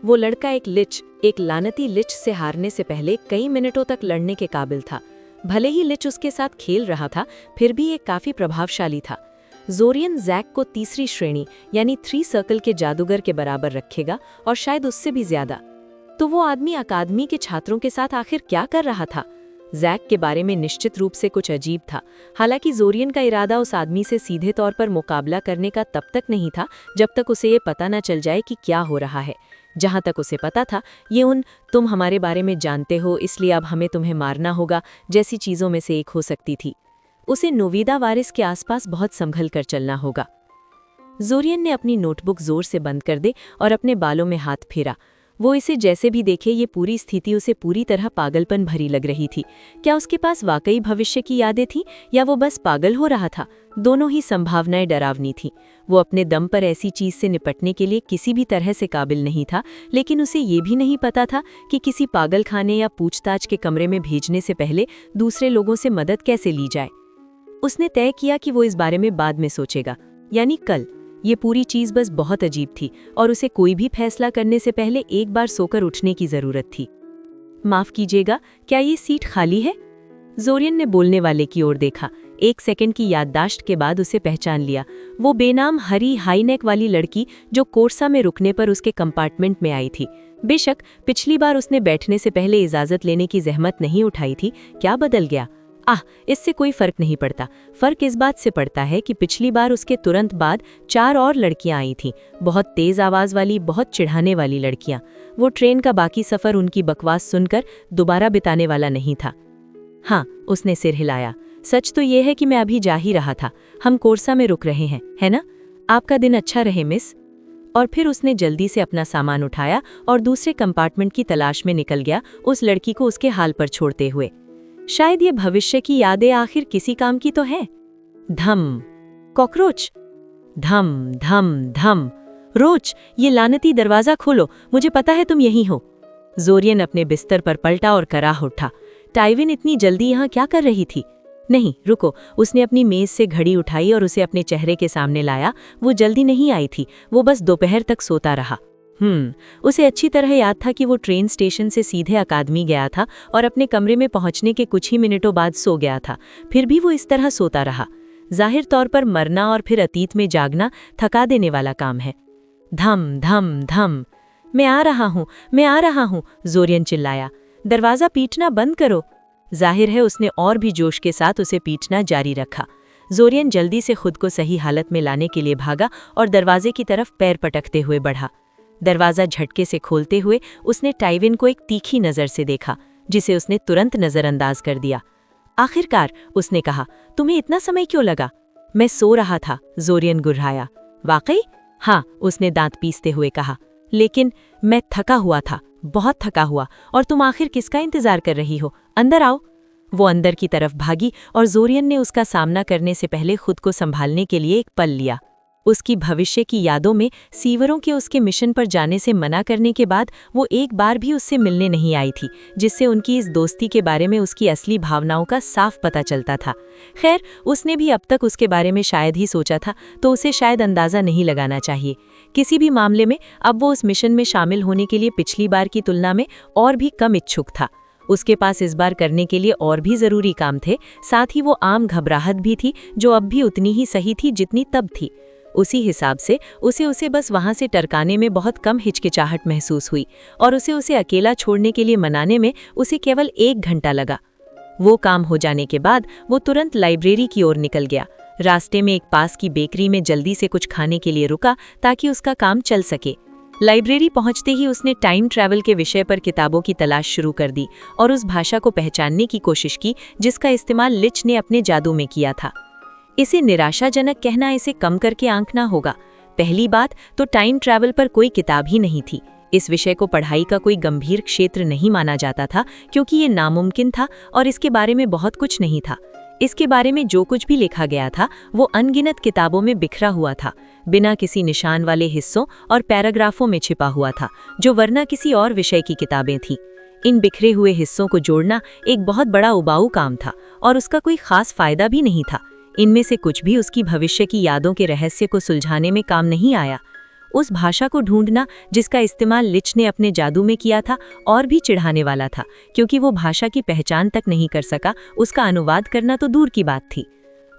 वो लड़का एक लानती लिच से हारने से पहले कई मिनटों तक लड़ने के काबिल था। भले ही लिच उसके साथ खेल रहा था, फिर भी ये काफी प्रभावशाली था। जोरियन जैक को तीसरी श्रेणी यानी 3 सर्कल के जादूगर के बराबर रखेगा और शायद उससे भी ज्यादा। तो वो आदमी अकादमी के छात्रों के साथ आखिर क्या कर रहा था? जैक के बारे में निश्चित रूप से कुछ अजीब था। हालांकि जोरियन का इरादा उस आदमी से सीधे तौर पर मुकाबला करने का तब तक नहीं था जब तक उसे ये पता न चल जाए कि क्या हो रहा है। जहां तक उसे पता था, ये तुम हमारे बारे में जानते हो इसलिए अब हमें तुम्हें मारना होगा जैसी चीजों में से एक हो सकती थी। उसे नोविदा वारिस के आसपास बहुत संभल कर चलना होगा। जोरियन ने अपनी नोटबुक जोर से बंद कर दे और अपने बालों में हाथ फेरा। वो इसे जैसे भी देखे ये पूरी स्थिति उसे पूरी तरह पागलपन भरी लग रही थी। क्या उसके पास वाकई भविष्य की यादें थीं या वो बस पागल हो रहा था? दोनों ही संभावनाएं डरावनी थीं। वो अपने दम पर ऐसी चीज से निपटने के लिए किसी भी तरह से काबिल नहीं था, लेकिन उसे ये भी नहीं पता था कि किसी पागल खाने या पूछताछ के कमरे में भेजने से पहले दूसरे लोगों से मदद कैसे ली जाए। उसने तय किया कि वो इस बारे में बाद में सोचेगा, यानी कल। ये पूरी चीज बस बहुत अजीब थी और उसे कोई भी फैसला करने से पहले एक बार सोकर उठने की जरूरत थी। माफ कीजिएगा, क्या ये सीट खाली है? जोरियन ने बोलने वाले की ओर देखा। 1 सेकंड की याददाश्त के बाद उसे पहचान लिया। वो बेनाम हरी हाईनेक वाली लड़की जो कोर्सा में रुकने पर उसके कंपार्टमेंट में आई थी। बेशक पिछली बार उसने बैठने से पहले इजाजत लेने की जहमत नहीं उठाई थी। क्या बदल गया? इससे कोई फर्क नहीं पड़ता। फर्क इस बात से पड़ता है कि पिछली बार उसके तुरंत बाद 4 और लड़कियां आई थीं, बहुत तेज आवाज वाली, बहुत चिढ़ाने वाली लड़कियां। वो ट्रेन का बाकी सफर उनकी बकवास सुनकर दोबारा बिताने वाला नहीं था। हाँ, उसने सिर हिलाया। सच तो ये है कि मैं अभी जा ही रहा था। हम कोर्सा में रुक रहे हैं, है ना? आपका दिन अच्छा रहे मिस। और फिर उसने जल्दी से अपना सामान उठाया और दूसरे कंपार्टमेंट की तलाश में निकल गया, उस लड़की को उसके हाल पर छोड़ते हुए। शायद ये भविष्य की यादें आखिर किसी काम की तो है। धम, कॉकरोच। धम धम धम। रोच, ये लानती दरवाजा खोलो, मुझे पता है तुम यहीं हो। जोरियन अपने बिस्तर पर पलटा और कराह उठा। टाइविन इतनी जल्दी यहाँ क्या कर रही थी? नहीं, रुको। उसने अपनी मेज से घड़ी उठाई और उसे अपने चेहरे के सामने लाया। वो जल्दी नहीं आई थी, वो बस दोपहर तक सोता रहा। उसे अच्छी तरह याद था कि वो ट्रेन स्टेशन से सीधे अकादमी गया था और अपने कमरे में पहुंचने के कुछ ही मिनटों बाद सो गया था। फिर भी वो इस तरह सोता रहा। जाहिर तौर पर मरना और फिर अतीत में जागना थका देने वाला काम है। धम धम धम। मैं आ रहा हूँ, मैं आ रहा हूँ, जोरियन चिल्लाया। दरवाज़ा पीटना बंद करो। जाहिर है उसने और भी जोश के साथ उसे पीटना जारी रखा। जोरियन जल्दी से खुद को सही हालत में लाने के लिए भागा और दरवाजे की तरफ पैर पटकते हुए बढ़ा। दरवाज़ा झटके से खोलते हुए उसने टाइविन को एक तीखी नज़र से देखा, जिसे उसने तुरंत नज़रअंदाज कर दिया। आखिरकार, उसने कहा, तुम्हें इतना समय क्यों लगा? मैं सो रहा था, जोरियन गुर्राया। वाकई? हाँ, उसने दांत पीसते हुए कहा। लेकिन मैं थका हुआ था, बहुत थका हुआ। और तुम आखिर किसका इंतजार कर रही हो? अंदर आओ। वो अंदर की तरफ भागी और जोरियन ने उसका सामना करने से पहले खुद को संभालने के लिए एक पल लिया। उसकी भविष्य की यादों में सीवरों के उसके मिशन पर जाने से मना करने के बाद वो एक बार भी उससे मिलने नहीं आई थी, जिससे उनकी इस दोस्ती के बारे में उसकी असली भावनाओं का साफ पता चलता था। खैर, उसने भी अब तक उसके बारे में शायद ही सोचा था, तो उसे शायद अंदाज़ा नहीं लगाना चाहिए। किसी भी मामले में अब वो उस मिशन में शामिल होने के लिए पिछली बार की तुलना में और भी कम इच्छुक था। उसके पास इस बार करने के लिए और भी ज़रूरी काम थे। साथ ही वो आम घबराहट भी थी, जो अब भी उतनी ही सही थी जितनी तब थी। उसी हिसाब से उसे बस वहां से टरकाने में बहुत कम हिचकिचाहट महसूस हुई और उसे अकेला छोड़ने के लिए मनाने में उसे केवल 1 घंटा लगा। वो काम हो जाने के बाद वो तुरंत लाइब्रेरी की ओर निकल गया। रास्ते में एक पास की बेकरी में जल्दी से कुछ खाने के लिए रुका ताकि उसका काम चल सके। लाइब्रेरी पहुंचते ही उसने टाइम ट्रैवल के विषय पर किताबों की तलाश शुरू कर दी और उस भाषा को पहचानने की कोशिश की जिसका इस्तेमाल लिच ने अपने जादू में किया था। इसे निराशाजनक कहना इसे कम करके आंकना होगा। पहली बात तो टाइम ट्रैवल पर कोई किताब ही नहीं थी। इस विषय को पढ़ाई का कोई गंभीर क्षेत्र नहीं माना जाता था, क्योंकि ये नामुमकिन था और इसके बारे में बहुत कुछ नहीं था। इसके बारे में जो कुछ भी लिखा गया था वो अनगिनत किताबों में बिखरा हुआ था, बिना किसी निशान वाले हिस्सों और पैराग्राफों में छिपा हुआ था, जो वरना किसी और विषय की किताबें थीं। इन बिखरे हुए हिस्सों को जोड़ना एक बहुत बड़ा उबाऊ काम था और उसका कोई खास फायदा भी नहीं था। इनमें से कुछ भी उसकी भविष्य की यादों के रहस्य को सुलझाने में काम नहीं आया। उस भाषा को ढूंढना जिसका इस्तेमाल लिच ने अपने जादू में किया था और भी चिढ़ाने वाला था, क्योंकि वो भाषा की पहचान तक नहीं कर सका, उसका अनुवाद करना तो दूर की बात थी।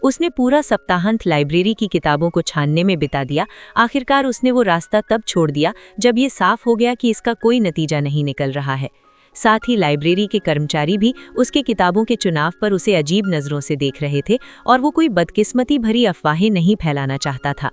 उसने पूरा सप्ताहांत लाइब्रेरी की किताबों को छानने में बिता दिया। आखिरकार उसने वो रास्ता तब छोड़ दिया जब ये साफ हो गया कि इसका कोई नतीजा नहीं निकल रहा है। साथ ही लाइब्रेरी के कर्मचारी भी उसके किताबों के चुनाव पर उसे अजीब नज़रों से देख रहे थे और वो कोई बदकिस्मती भरी अफवाहें नहीं फैलाना चाहता था।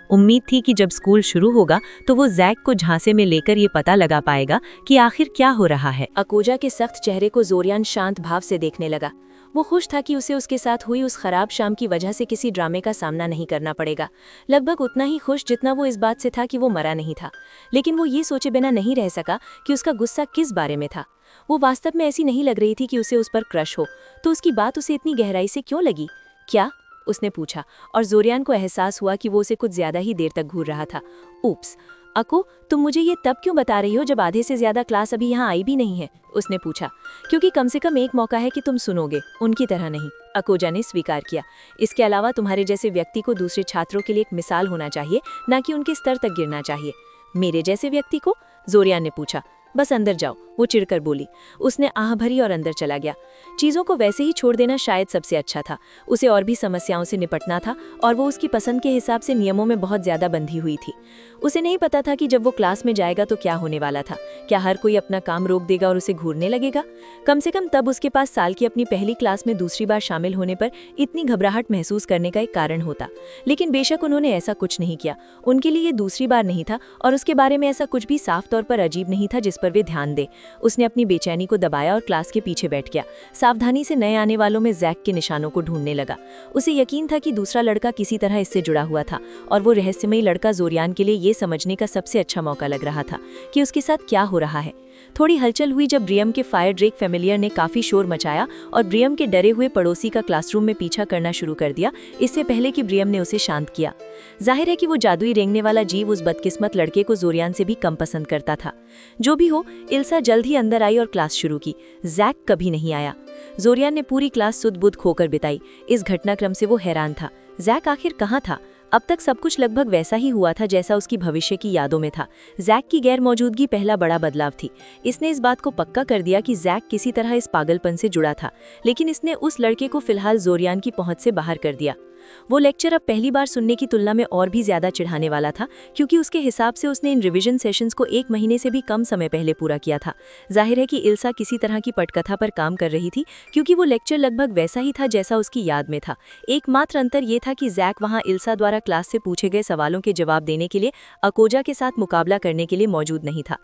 उम्मीद थी कि जब स्कूल शुरू होगा तो वो जैक को झांसे में लेकर ये पता लगा पाएगा कि आखिर क्या हो रहा है। अकोजा के सख्त चेहरे को जोरियान शांत भाव से देखने लगा। वो खुश था कि उसे उसके साथ हुई उस खराब शाम की वजह से किसी ड्रामे का सामना नहीं करना पड़ेगा। लगभग उतना ही खुश जितना वो इस बात से था कि वो मरा नहीं था। लेकिन वो ये सोचे बिना नहीं रह सका कि उसका गुस्सा किस बारे में था। वो वास्तव में ऐसी नहीं लग रही थी कि उसे उस पर क्रश हो, तो उसकी बात उसे इतनी गहराई से क्यों लगी? क्या? उसने पूछा, और जोरियान को एहसास हुआ कि वो उसे कुछ ज्यादा ही देर तक घूर रहा था। ऊप्स, अको, तुम मुझे ये तब क्यों बता रही हो जब आधे से ज्यादा क्लास अभी यहाँ आई भी नहीं है? उसने पूछा। क्योंकि कम से कम एक मौका है कि तुम सुनोगे, उनकी तरह नहीं, अकोजा ने स्वीकार किया। इसके अलावा तुम्हारे जैसे व्यक्ति को दूसरे छात्रों के लिए एक मिसाल होना चाहिए, ना कि उनके स्तर तक गिरना चाहिए। मेरे जैसे व्यक्ति को? जोरियान ने पूछा। बस अंदर जाओ, वो चिढ़कर बोली। उसने आह भरी और अंदर चला गया। चीज़ों को वैसे ही छोड़ देना शायद सबसे अच्छा था। उसे और भी समस्याओं से निपटना था और वो उसकी पसंद के हिसाब से नियमों में बहुत ज़्यादा बंधी हुई थी। उसे नहीं पता था कि जब वो क्लास में जाएगा तो क्या होने वाला था। क्या हर कोई अपना काम रोक देगा और उसे घूरने लगेगा? कम से कम तब उसके पास साल की अपनी पहली क्लास में दूसरी बार शामिल होने पर इतनी घबराहट महसूस करने का एक कारण होता। लेकिन बेशक उन्होंने ऐसा कुछ नहीं किया। उनके लिए ये दूसरी बार नहीं था और उसके बारे में ऐसा कुछ भी साफ तौर पर अजीब नहीं था जिस पर वे ध्यान दे। उसने अपनी बेचैनी को दबाया और क्लास के पीछे बैठ गया। सावधानी से नए आने वालों में जैक के निशानों को ढूंढने लगा। उसे यकीन था कि दूसरा लड़का किसी तरह इससे जुड़ा हुआ था और वो रहस्यमयी लड़का जोरियान के लिए ये समझने का सबसे अच्छा मौका लग रहा था कि उसके साथ क्या हो रहा है। थोड़ी हलचल हुई जब ब्रियम के फायर ड्रेक फेमिलियर ने काफी शोर मचाया और ब्रियम के डरे हुए पड़ोसी का क्लासरूम में पीछा करना शुरू कर दिया, इससे पहले कि ब्रियम ने उसे शांत किया। जाहिर है कि वो जादुई रेंगने वाला जीव उस बदकिस्मत लड़के को जोरियान से भी कम पसंद करता था। जो भी हो, इल्सा जल्द ही अंदर आई और क्लास शुरू की। जैक कभी नहीं आया। जोरियान ने पूरी क्लास सुध-बुध खोकर बिताई। इस घटनाक्रम से वो हैरान था। जैक आखिर कहाँ था? अब तक सब कुछ लगभग वैसा ही हुआ था जैसा उसकी भविष्य की यादों में था। जैक की गैर मौजूदगी पहला बड़ा बदलाव थी। इसने इस बात को पक्का कर दिया कि जैक किसी तरह इस पागलपन से जुड़ा था, लेकिन इसने उस लड़के को फिलहाल जोरियान की पहुंच से बाहर कर दिया। वो लेक्चर अब पहली बार सुनने की तुलना में और भी ज्यादा चिढ़ाने वाला था, क्योंकि उसके हिसाब से उसने इन रिवीजन सेशंस को 1 महीने से भी कम समय पहले पूरा किया था। जाहिर है कि इल्सा किसी तरह की पटकथा पर काम कर रही थी, क्योंकि वो लेक्चर लगभग वैसा ही था जैसा उसकी याद में था। एकमात्र अंतर ये था कि जैक वहाँ इल्सा द्वारा क्लास से पूछे गए सवालों के जवाब देने के लिए अकोजा के साथ मुकाबला करने के लिए मौजूद नहीं था।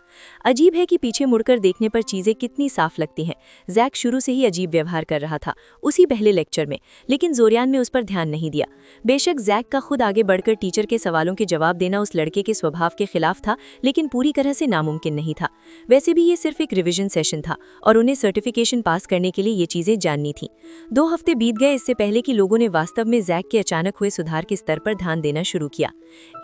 अजीब है कि पीछे मुड़कर देखने पर चीजें कितनी साफ लगती हैं। जैक शुरू से ही अजीब व्यवहार कर रहा था उसी पहले लेक्चर में, लेकिन जोरियान ने उस पर ध्यान नहीं दिया। बेशक जैक का खुद आगे बढ़कर टीचर के सवालों के जवाब देना उस लड़के के स्वभाव के खिलाफ था, लेकिन पूरी तरह से नामुमकिन नहीं था। वैसे भी ये सिर्फ एक रिवीजन सेशन था और उन्हें सर्टिफिकेशन पास करने के लिए ये चीजें जाननी थी। 2 हफ्ते बीत गए इससे पहले कि लोगों ने वास्तव में जैक के अचानक हुए सुधार के स्तर पर ध्यान देना शुरू किया।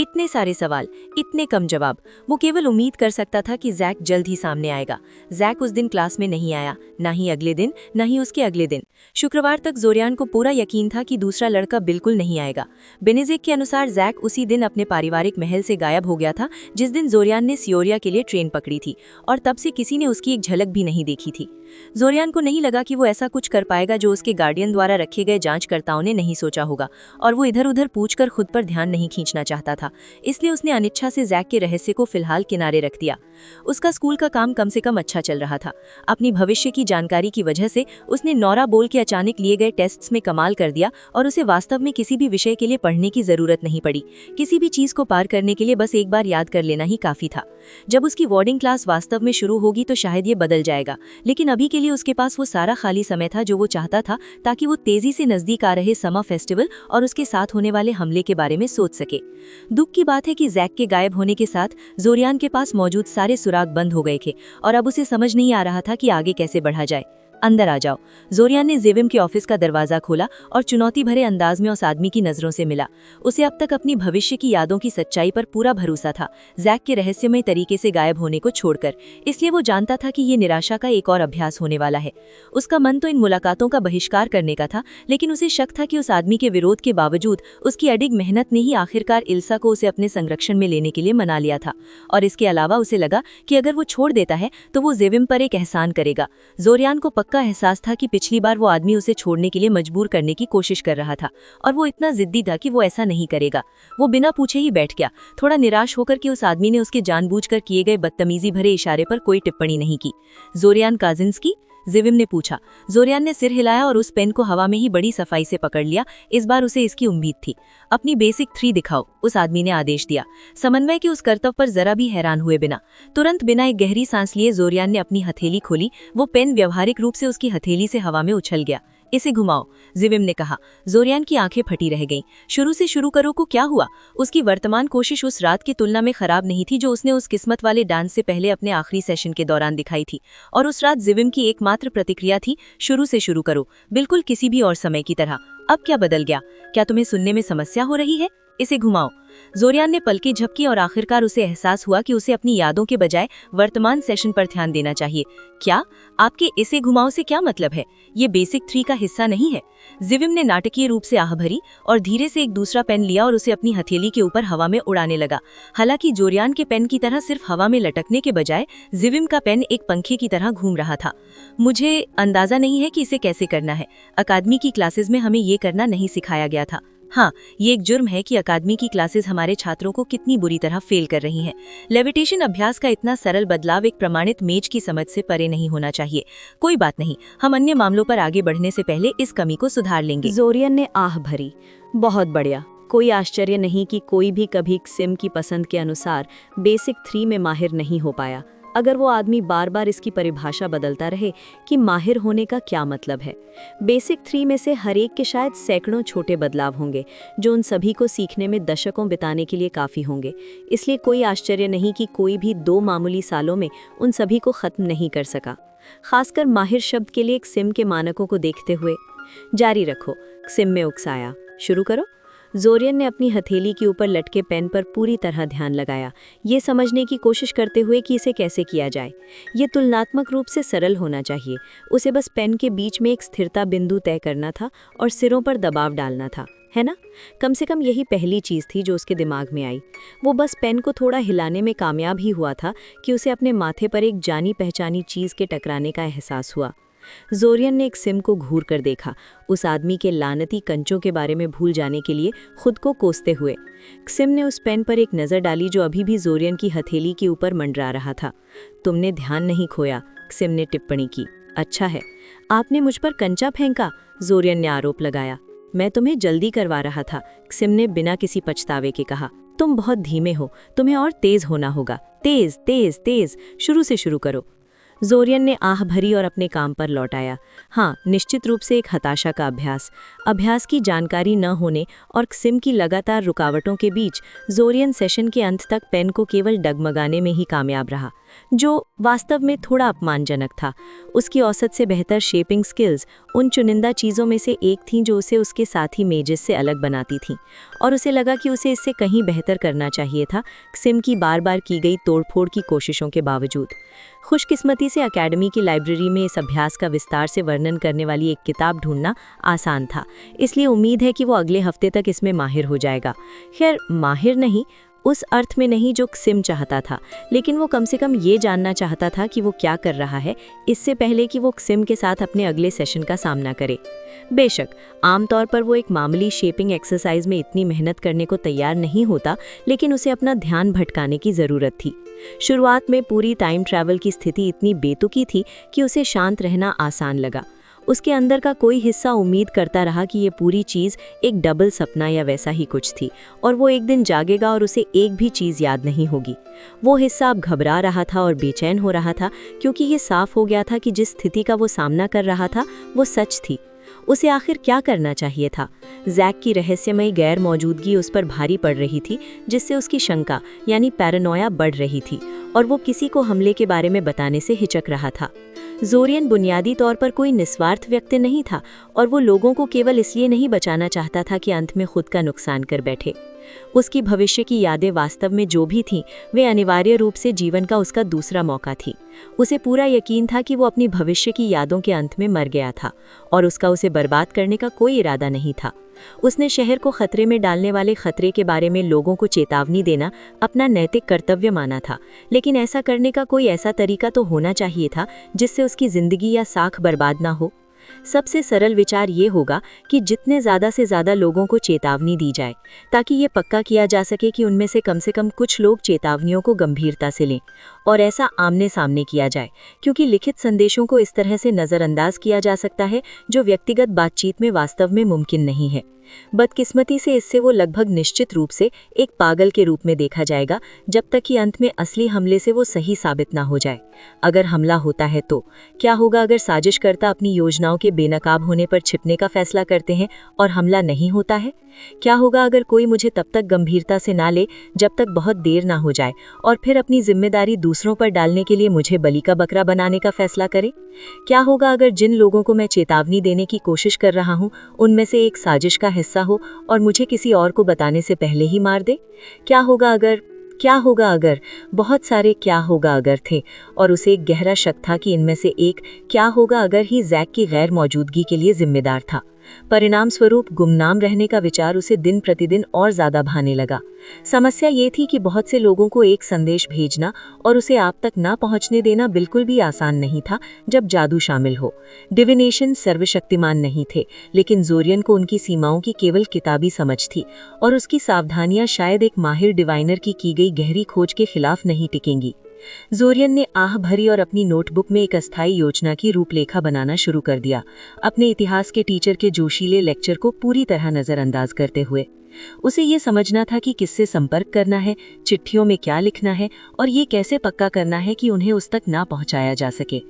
इतने सारे सवाल, इतने कम जवाब। वो केवल उम्मीद कर सकता था कि जैक जल्द ही सामने आएगा। जैक उस दिन क्लास में नहीं आया, ना ही अगले दिन, ना ही उसके अगले दिन। शुक्रवार तक जोरियान को पूरा यकीन था कि दूसरा लड़का बिल्कुल नहीं आएगा। बेनेज़ेक के अनुसार जैक उसी दिन अपने पारिवारिक महल से गायब हो गया था जिस दिन जोरियान ने सियोरिया के लिए ट्रेन पकड़ी थी, और तब से किसी ने उसकी एक झलक भी नहीं देखी थी। जोरियान को नहीं लगा कि वो ऐसा कुछ कर पाएगा जो उसके गार्डियन द्वारा रखे गए जांचकर्ताओं ने नहीं सोचा होगा, और वो इधर उधर पूछकर खुद पर ध्यान नहीं खींचना चाहता था। इसलिए उसने अनिच्छा से जैक के रहस्य को फिलहाल किनारे रख दिया। उसका स्कूल का काम कम से कम अच्छा चल रहा था। अपनी भविष्य की जानकारी की वजह से उसने नौरा बोल के अचानक लिए गए टेस्ट्स में कमाल कर दिया और उसे वास्तव में किसी भी विषय के लिए पढ़ने की जरूरत नहीं पड़ी। किसी भी चीज को पार करने के लिए बस एक बार याद कर लेना ही काफी था। जब उसकी वार्डिंग क्लास वास्तव में शुरू होगी तो शायद ये बदल जाएगा, लेकिन अभी के लिए उसके पास वो सारा खाली समय था जो वो चाहता था, ताकि वो तेजी से नजदीक आ रहे समर फेस्टिवल और उसके साथ होने वाले हमले के बारे में सोच सके। दुख की बात है कि जैक के गायब होने के साथ जोरियान के पास मौजूद सारे सुराग बंद हो गए थे और अब उसे समझ नहीं आ रहा था कि आगे कैसे बढ़ा जाए। अंदर आ जाओ। जोरियान ने जेविम के ऑफिस का दरवाजा खोला और चुनौती भरे अंदाज में उस आदमी की नजरों से मिला। उसे अब तक अपनी भविष्य की यादों की सच्चाई पर पूरा भरोसा था, जैक के रहस्यमय तरीके से गायब होने को छोड़कर। इसलिए वो जानता था कि ये निराशा का एक और अभ्यास होने वाला है। उसका मन तो इन मुलाकातों का बहिष्कार करने का था, लेकिन उसे शक था कि उस आदमी के विरोध के बावजूद उसकी अडिग मेहनत ने ही आखिरकार इल्सा को उसे अपने संरक्षण में लेने के लिए मना लिया था। और इसके अलावा उसे लगा कि अगर वो छोड़ देता है तो वो जेविम पर एक एहसान करेगा। जोरियान को पक्का एहसास था कि पिछली बार वो आदमी उसे छोड़ने के लिए मजबूर करने की कोशिश कर रहा था और वो इतना जिद्दी था कि वो ऐसा नहीं करेगा। वो बिना पूछे ही बैठ गया, थोड़ा निराश होकर कि उस आदमी ने उसके जानबूझकर किए गए बदतमीजी भरे इशारे पर कोई टिप्पणी नहीं की। ज़ोरियान काजिंस्की? ज़िविम ने पूछा। ज़ोरियान ने सिर हिलाया और उस पेन को हवा में ही बड़ी सफाई से पकड़ लिया। इस बार उसे इसकी उम्मीद थी। अपनी बेसिक 3 दिखाओ, उस आदमी ने आदेश दिया, समन्वय के उस कर्तव्य पर जरा भी हैरान हुए बिना। तुरंत बिना एक गहरी सांस लिए ज़ोरियान ने अपनी हथेली खोली। वो पेन व्यवहारिक रूप से उसकी हथेली से हवा में उछल गया। इसे घुमाओ, ज़िविम ने कहा। ज़ोरियान की आंखें फटी रह गईं। शुरू से शुरू करो को क्या हुआ? उसकी वर्तमान कोशिश उस रात की तुलना में खराब नहीं थी जो उसने उस किस्मत वाले डांस से पहले अपने आखिरी सेशन के दौरान दिखाई थी। और उस रात ज़िविम की एकमात्र प्रतिक्रिया थी, शुरू से शुरू करो, बिल्कुल किसी भी और समय की तरह। अब क्या बदल गया? क्या तुम्हें सुनने में समस्या हो रही है? इसे घुमाओ। ज़ोरियान ने पलकें झपकी और आखिरकार उसे एहसास हुआ कि उसे अपनी यादों के बजाय वर्तमान सेशन पर ध्यान देना चाहिए। क्या आपके इसे घुमाओ से क्या मतलब है? ये बेसिक 3 का हिस्सा नहीं है। ज़िविम ने नाटकीय रूप से आह भरी और धीरे से एक दूसरा पेन लिया और उसे अपनी हथेली के ऊपर हवा में उड़ाने लगा। हालांकि ज़ोरियान के पेन की तरह सिर्फ हवा में लटकने के बजाय ज़िविम का पेन एक पंखे की तरह घूम रहा था। मुझे अंदाजा नहीं है कि इसे कैसे करना है। अकादमी की क्लासेस में हमें ये करना नहीं सिखाया गया था। हाँ, ये एक जुर्म है कि अकादमी की क्लासेस हमारे छात्रों को कितनी बुरी तरह फेल कर रही हैं। लेविटेशन अभ्यास का इतना सरल बदलाव एक प्रमाणित मेज की समझ से परे नहीं होना चाहिए। कोई बात नहीं, हम अन्य मामलों पर आगे बढ़ने से पहले इस कमी को सुधार लेंगे। ज़ोरियन ने आह भरी। बहुत बढ़िया। कोई आश्चर्य नहीं कि कोई भी कभी सिम की पसंद के अनुसार बेसिक 3 में माहिर नहीं हो पाया। अगर वो आदमी बार बार इसकी परिभाषा बदलता रहे कि माहिर होने का क्या मतलब है। बेसिक 3 में से हर एक के शायद सैकड़ों छोटे बदलाव होंगे जो उन सभी को सीखने में दशकों बिताने के लिए काफ़ी होंगे। इसलिए कोई आश्चर्य नहीं कि कोई भी 2 मामूली सालों में उन सभी को ख़त्म नहीं कर सका। खासकर माहिर शब्द के लिए एक सिम के मानकों को देखते हुए। जारी रखो, सिम में उकसाया। शुरू करो। ज़ोरियन ने अपनी हथेली के ऊपर लटके पेन पर पूरी तरह ध्यान लगाया, ये समझने की कोशिश करते हुए कि इसे कैसे किया जाए। ये तुलनात्मक रूप से सरल होना चाहिए। उसे बस पेन के बीच में एक स्थिरता बिंदु तय करना था और सिरों पर दबाव डालना था, है ना? कम से कम यही पहली चीज़ थी जो उसके दिमाग में आई। वो बस पेन को थोड़ा हिलाने में कामयाब ही हुआ था कि उसे अपने माथे पर एक जानी पहचानी चीज़ के टकराने का एहसास हुआ। ज़ोरियन ने एक सिम को घूर कर देखा, उस आदमी के लानती कंचों के बारे में भूल जाने के लिए खुद को कोसते हुए। सिम ने उस पेन पर एक नज़र डाली जो अभी भी ज़ोरियन की हथेली के ऊपर मंडरा रहा था। तुमने ध्यान नहीं खोया, सिम ने टिप्पणी की। अच्छा है, आपने मुझ पर कंचा फेंका, ज़ोरियन ने आरोप लगाया। मैं तुम्हें जल्दी करवा रहा था, सिम ने बिना किसी पछतावे के कहा। तुम बहुत धीमे हो, तुम्हें और तेज़ होना होगा। तेज़ तेज़ तेज़, शुरू से शुरू करो। ज़ोरियन ने आह भरी और अपने काम पर लौट आया। हाँ, निश्चित रूप से एक हताशा का अभ्यास की जानकारी न होने और सिम की लगातार रुकावटों के बीच ज़ोरियन सेशन के अंत तक पेन को केवल डगमगाने में ही कामयाब रहा, जो वास्तव में थोड़ा अपमानजनक था। उसकी औसत से बेहतर शेपिंग स्किल्स उन चुनिंदा चीज़ों में से एक थीं जो उसे उसके साथी मेजेस से अलग बनाती थीं, और उसे लगा कि उसे इससे कहीं बेहतर करना चाहिए था, सिम की बार बार की गई तोड़फोड़ की कोशिशों के बावजूद। खुशकिस्मती से अकेडमी की लाइब्रेरी में इस अभ्यास का विस्तार से वर्णन करने वाली एक किताब ढूंढना आसान था, इसलिए उम्मीद है कि वो अगले हफ्ते तक इसमें माहिर हो जाएगा। खैर, माहिर नहीं उस अर्थ में नहीं जो सिम चाहता था, लेकिन वो कम से कम ये जानना चाहता था कि वो क्या कर रहा है इससे पहले कि वो सिम के साथ अपने अगले सेशन का सामना करे। बेशक आमतौर पर वो एक मामूली शेपिंग एक्सरसाइज में इतनी मेहनत करने को तैयार नहीं होता, लेकिन उसे अपना ध्यान भटकाने की ज़रूरत थी। शुरुआत में पूरी टाइम ट्रैवल की स्थिति इतनी बेतुकी थी कि उसे शांत रहना आसान लगा। उसके अंदर का कोई हिस्सा उम्मीद करता रहा कि ये पूरी चीज़ एक डबल सपना या वैसा ही कुछ थी और वो एक दिन जागेगा और उसे एक भी चीज़ याद नहीं होगी। वो हिस्सा अब घबरा रहा था और बेचैन हो रहा था, क्योंकि ये साफ हो गया था कि जिस स्थिति का वो सामना कर रहा था वो सच थी। उसे आखिर क्या करना चाहिए था? जैक की रहस्यमयी गैर मौजूदगी उस पर भारी पड़ रही थी, जिससे उसकी शंका यानी पैरानोया बढ़ रही थी, और वो किसी को हमले के बारे में बताने से हिचक रहा था। ज़ोरियन बुनियादी तौर पर कोई निस्वार्थ व्यक्ति नहीं था, और वो लोगों को केवल इसलिए नहीं बचाना चाहता था कि अंत में खुद का नुकसान कर बैठे। उसकी भविष्य की यादें वास्तव में जो भी थीं, वे अनिवार्य रूप से जीवन का उसका दूसरा मौका थी। उसे पूरा यकीन था कि वो अपनी भविष्य की यादों के अंत में मर गया था और उसका उसे बर्बाद करने का कोई इरादा नहीं था। उसने शहर को खतरे में डालने वाले खतरे के बारे में लोगों को चेतावनी देना अपना नैतिक कर्तव्य माना था, लेकिन ऐसा करने का कोई ऐसा तरीका तो होना चाहिए था जिससे उसकी जिंदगी या साख बर्बाद ना हो। सबसे सरल विचार ये होगा कि जितने ज़्यादा से ज़्यादा लोगों को चेतावनी दी जाए, ताकि ये पक्का किया जा सके कि उनमें से कम कुछ लोग चेतावनियों को गंभीरता से लें, और ऐसा आमने सामने किया जाए, क्योंकि लिखित संदेशों को इस तरह से नज़रअंदाज किया जा सकता है जो व्यक्तिगत बातचीत में वास्तव में मुमकिन नहीं है। बदकिस्मती से इससे वो लगभग निश्चित रूप से एक पागल के रूप में देखा जाएगा, जब तक कि अंत में असली हमले से वो सही साबित ना हो जाए। अगर हमला होता है तो क्या होगा अगर साजिशकर्ता अपनी योजनाओं के बेनकाब होने पर छिपने का फैसला करते हैं और हमला नहीं होता है? क्या होगा अगर कोई मुझे तब तक गंभीरता से ना ले जब तक बहुत देर ना हो जाए और फिर अपनी जिम्मेदारी दूसरों पर डालने के लिए मुझे बलि का बकरा बनाने का फैसला करे? क्या होगा अगर जिन लोगों को मैं चेतावनी देने की कोशिश कर रहा हूँ उनमें से एक साजिश का हिस्सा हो और मुझे किसी और को बताने से पहले ही मार दे? क्या होगा अगर बहुत सारे क्या होगा अगर थे, और उसे एक गहरा शक था कि इनमें से एक क्या होगा अगर ही जैक की गैर मौजूदगी के लिए जिम्मेदार था। परिणाम स्वरूप गुमनाम रहने का विचार उसे दिन प्रतिदिन और ज्यादा भाने लगा। समस्या ये थी कि बहुत से लोगों को एक संदेश भेजना और उसे आप तक ना पहुंचने देना बिल्कुल भी आसान नहीं था जब जादू शामिल हो। डिविनेशन सर्वशक्तिमान नहीं थे, लेकिन जोरियन को उनकी सीमाओं की केवल किताबी समझ थी, और उसकी सावधानियां शायद एक माहिर डिवाइनर की गई गहरी खोज के खिलाफ नहीं टिकेंगी। जोरियन ने आह भरी और अपनी नोटबुक में एक अस्थायी योजना की रूपरेखा बनाना शुरू कर दिया, अपने इतिहास के टीचर के जोशीले लेक्चर को पूरी तरह नजरअंदाज करते हुए। उसे ये समझना था कि किससे संपर्क करना है, चिट्ठियों में क्या लिखना है और ये कैसे पक्का करना है कि उन्हें उस तक ना पहुंचाया जा सके।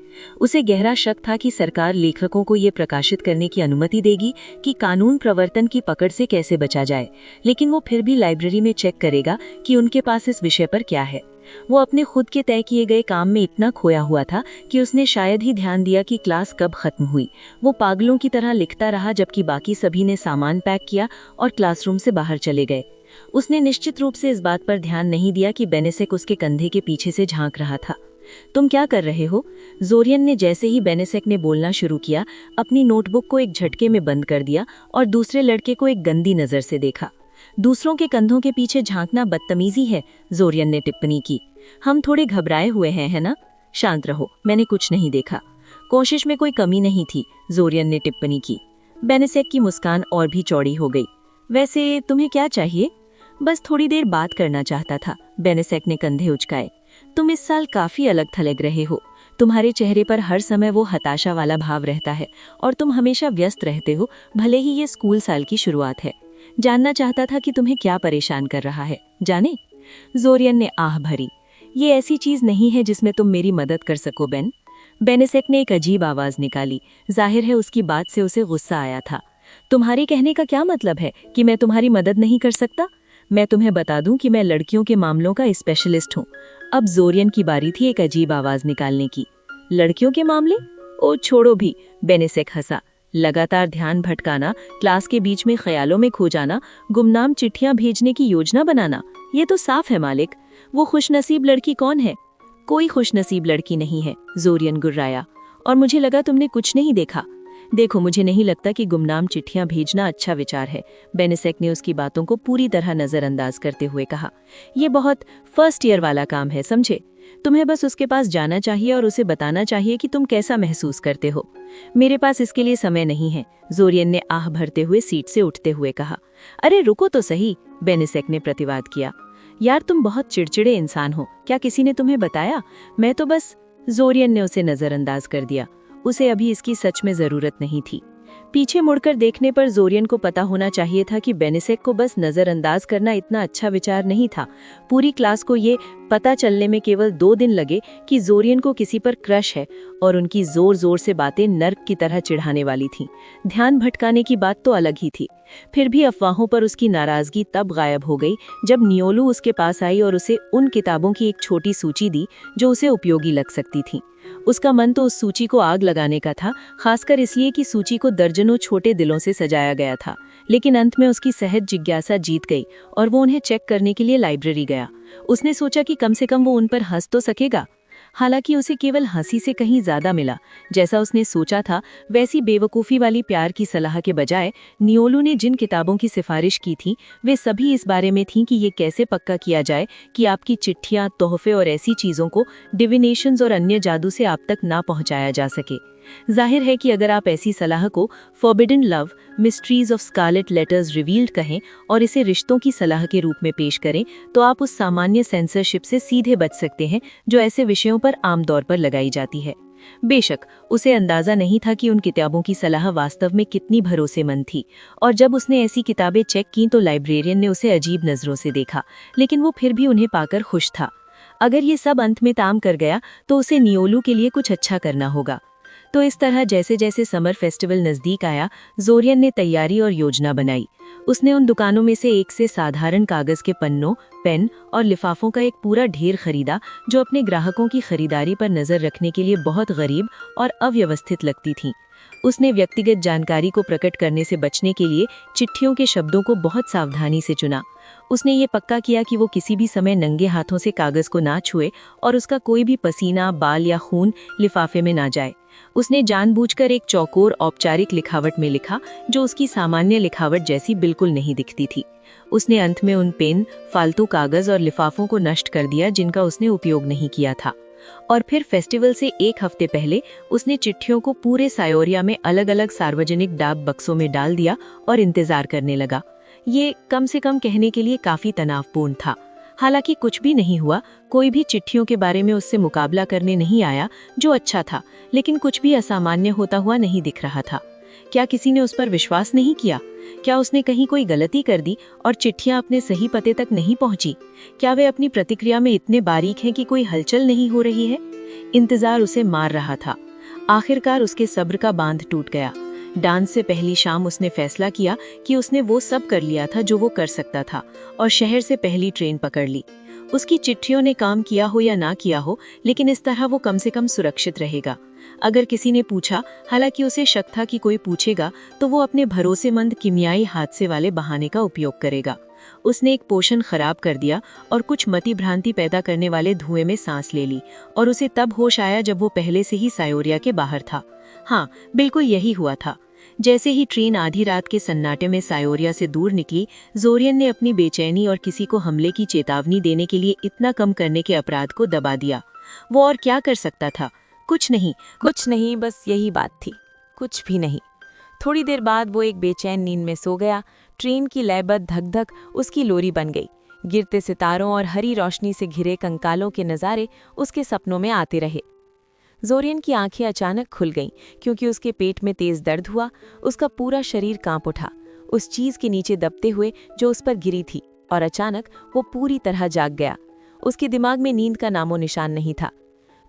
उसे गहरा शक था कि सरकार लेखकों को ये प्रकाशित करने की अनुमति देगी कि कानून प्रवर्तन की पकड़ से कैसे बचा जाए, लेकिन वो फिर भी लाइब्रेरी में चेक करेगा कि उनके पास इस विषय पर क्या है। वो अपने खुद के तय किए गए काम में इतना खोया हुआ था कि उसने शायद ही ध्यान दिया कि क्लास कब खत्म हुई। वो पागलों की तरह लिखता रहा जबकि बाकी सभी ने सामान पैक किया और क्लासरूम से बाहर चले गए। उसने निश्चित रूप से इस बात पर ध्यान नहीं दिया कि बेनेसेक उसके कंधे के पीछे से झांक रहा था। तुम क्या कर रहे हो? जोरियन ने जैसे ही बेनेसेक ने बोलना शुरू किया, अपनी नोटबुक को एक झटके में बंद कर दिया और दूसरे लड़के को एक गंदी नजर से देखा। दूसरों के कंधों के पीछे झांकना बदतमीजी है, जोरियन ने टिप्पणी की। हम थोड़े घबराए हुए हैं, है ना? शांत रहो, मैंने कुछ नहीं देखा। कोशिश में कोई कमी नहीं थी, जोरियन ने टिप्पणी की। बेनेसेक की मुस्कान और भी चौड़ी हो गई। वैसे तुम्हें क्या चाहिए? बस थोड़ी देर बात करना चाहता था, बेनेसेक ने कंधे उचकाए। तुम इस साल काफी अलग थलग रहे हो। तुम्हारे चेहरे पर हर समय वो हताशा वाला भाव रहता है और तुम हमेशा व्यस्त रहते हो, भले ही ये स्कूल साल की शुरुआत है। जानना चाहता था कि तुम्हें क्या परेशान कर रहा है, जाने? जोरियन ने आह भरी। ये ऐसी चीज नहीं है जिसमें तुम मेरी मदद कर सको, बेन। बेनेसेक ने एक अजीब आवाज निकाली। जाहिर है उसकी बात से उसे गुस्सा आया था। तुम्हारे कहने का क्या मतलब है कि मैं तुम्हारी मदद नहीं कर सकता? मैं तुम्हें बता दूं कि मैं लड़कियों के मामलों का स्पेशलिस्ट हूँ। अब जोरियन की बारी थी एक अजीब आवाज निकालने की। लड़कियों के मामले? ओ छोड़ो भी, बेनेसेक हंसा। लगातार ध्यान भटकाना, क्लास के बीच में ख्यालों में खो जाना, गुमनाम चिट्ठियां भेजने की योजना बनाना, ये तो साफ है मालिक। वो खुशनसीब लड़की कौन है? कोई खुशनसीब लड़की नहीं है, जोरियन गुर्राया। और मुझे लगा तुमने कुछ नहीं देखा। देखो, मुझे नहीं लगता कि गुमनाम चिट्ठियां भेजना अच्छा विचार है, बेनेसेक ने उसकी बातों को पूरी तरह नजरअंदाज करते हुए कहा। ये बहुत फर्स्ट ईयर वाला काम है, समझे? तुम्हें बस उसके पास जाना चाहिए और उसे बताना चाहिए कि तुम कैसा महसूस करते हो। मेरे पास इसके लिए समय नहीं है, जोरियन ने आह भरते हुए सीट से उठते हुए कहा। अरे रुको तो सही, बेनेसेक ने प्रतिवाद किया। यार तुम बहुत चिड़चिड़े इंसान हो, क्या किसी ने तुम्हें बताया? मैं तो बस। जोरियन ने उसे नजरअंदाज कर दिया। उसे अभी इसकी सच में जरूरत नहीं थी। पीछे मुड़कर देखने पर जोरियन को पता होना चाहिए था कि बेनेसेक को बस नजरअंदाज करना इतना अच्छा विचार नहीं था। पूरी क्लास को ये पता चलने में केवल 2 दिन लगे कि जोरियन को किसी पर क्रश है, और उनकी जोर जोर से बातें नर्क की तरह चिढ़ाने वाली थीं। ध्यान भटकाने की बात तो अलग ही थी। फिर भी अफवाहों पर उसकी नाराजगी तब गायब हो गई जब नियोलू उसके पास आई और उसे उन किताबों की एक छोटी सूची दी जो उसे उपयोगी लग सकती थी। उसका मन तो उस सूची को आग लगाने का था, खासकर इसलिए कि सूची को दर्जनों छोटे दिलों से सजाया गया था। लेकिन अंत में उसकी सहज जिज्ञासा जीत गई और वो उन्हें चेक करने के लिए लाइब्रेरी गया। उसने सोचा कि कम से कम वो उन पर हंस तो सकेगा। हालांकि उसे केवल हंसी से कहीं ज्यादा मिला। जैसा उसने सोचा था वैसी बेवकूफ़ी वाली प्यार की सलाह के बजाय नियोलू ने जिन किताबों की सिफारिश की थी वे सभी इस बारे में थीं कि ये कैसे पक्का किया जाए कि आपकी चिट्ठियां, तोहफे और ऐसी चीज़ों को डिविनेशंस और अन्य जादू से आप तक ना पहुंचाया जा सके। जाहिर है कि अगर आप ऐसी सलाह को forbidden love, mysteries of scarlet letters revealed कहें और इसे रिश्तों की सलाह के रूप में पेश करें तो आप उस सामान्य सेंसरशिप से सीधे बच सकते हैं जो ऐसे विषयों पर आमतौर पर लगाई जाती है। बेशक उसे अंदाजा नहीं था कि उन किताबों की सलाह वास्तव में कितनी भरोसेमंद थी, और जब उसने ऐसी किताबें चेक की तो लाइब्रेरियन ने उसे अजीब नज़रों से देखा, लेकिन वो फिर भी उन्हें पाकर खुश था। अगर ये सब अंत में काम कर गया तो उसे नियोलू के लिए कुछ अच्छा करना होगा। तो इस तरह जैसे जैसे समर फेस्टिवल नज़दीक आया, जोरियन ने तैयारी और योजना बनाई। उसने उन दुकानों में से एक से साधारण कागज़ के पन्नों, पेन और लिफाफों का एक पूरा ढेर खरीदा जो अपने ग्राहकों की खरीदारी पर नज़र रखने के लिए बहुत गरीब और अव्यवस्थित लगती थीं। उसने व्यक्तिगत जानकारी को प्रकट करने से बचने के लिए चिट्ठियों के शब्दों को बहुत सावधानी से चुना। उसने ये पक्का किया कि वो किसी भी समय नंगे हाथों से कागज़ को ना छुए और उसका कोई भी पसीना, बाल या खून लिफाफे में ना जाए। उसने जानबूझकर एक चौकोर औपचारिक लिखावट में लिखा जो उसकी सामान्य लिखावट जैसी बिल्कुल नहीं दिखती थी। उसने अंत में उन पेन, फालतू कागज़ और लिफाफों को नष्ट कर दिया जिनका उसने उपयोग नहीं किया था। और फिर फेस्टिवल से एक हफ्ते पहले उसने चिट्ठियों को पूरे सायोरिया में अलग अलग सार्वजनिक डाक बक्सों में डाल दिया और इंतजार करने लगा। ये कम से कम कहने के लिए काफी तनावपूर्ण था। हालांकि कुछ भी नहीं हुआ, कोई भी चिट्ठियों के बारे में उससे मुकाबला करने नहीं आया, जो अच्छा था, लेकिन कुछ भी असामान्य होता हुआ नहीं दिख रहा था। क्या किसी ने उस पर विश्वास नहीं किया? क्या उसने कहीं कोई गलती कर दी और चिट्ठियां अपने सही पते तक नहीं पहुंची? क्या वे अपनी प्रतिक्रिया में इतने बारीक हैं कि कोई हलचल नहीं हो रही है? इंतजार उसे मार रहा था। आखिरकार उसके सब्र का बांध टूट गया। डांस से पहली शाम उसने फैसला किया कि उसने वो सब कर लिया था जो वो कर सकता था और शहर से पहली ट्रेन पकड़ ली। उसकी चिट्ठियों ने काम किया हो या ना किया हो, लेकिन इस तरह वो कम से कम सुरक्षित रहेगा। अगर किसी ने पूछा, हालांकि उसे शक था कि कोई पूछेगा, तो वो अपने भरोसेमंद किमियाई हादसे वाले बहाने का उपयोग करेगा। उसने एक पोषण खराब कर दिया और कुछ मति भ्रांति पैदा करने वाले धुएं में सांस ले ली, और उसे तब होश आया जब वो पहले से ही सायोरिया के बाहर था। हाँ, बिल्कुल यही हुआ था। जैसे ही ट्रेन आधी रात के सन्नाटे में सायोरिया से दूर निकली, जोरियन ने अपनी बेचैनी और किसी को हमले की चेतावनी देने के लिए इतना कम करने के अपराध को दबा दिया। वो और क्या कर सकता था? कुछ नहीं, बस यही बात थी, कुछ भी नहीं। थोड़ी देर बाद वो एक बेचैन नींद में सो गया। ट्रेन की लयबद्ध धक-धक उसकी लोरी बन गई। गिरते सितारों और हरी रोशनी से घिरे कंकालों के नज़ारे उसके सपनों में आते रहे। जोरियन की आंखें अचानक खुल गईं क्योंकि उसके पेट में तेज दर्द हुआ। उसका पूरा शरीर कांप उठा, उस चीज के नीचे दबते हुए जो उस पर गिरी थी, और अचानक वो पूरी तरह जाग गया। उसके दिमाग में नींद का नामो निशान नहीं था।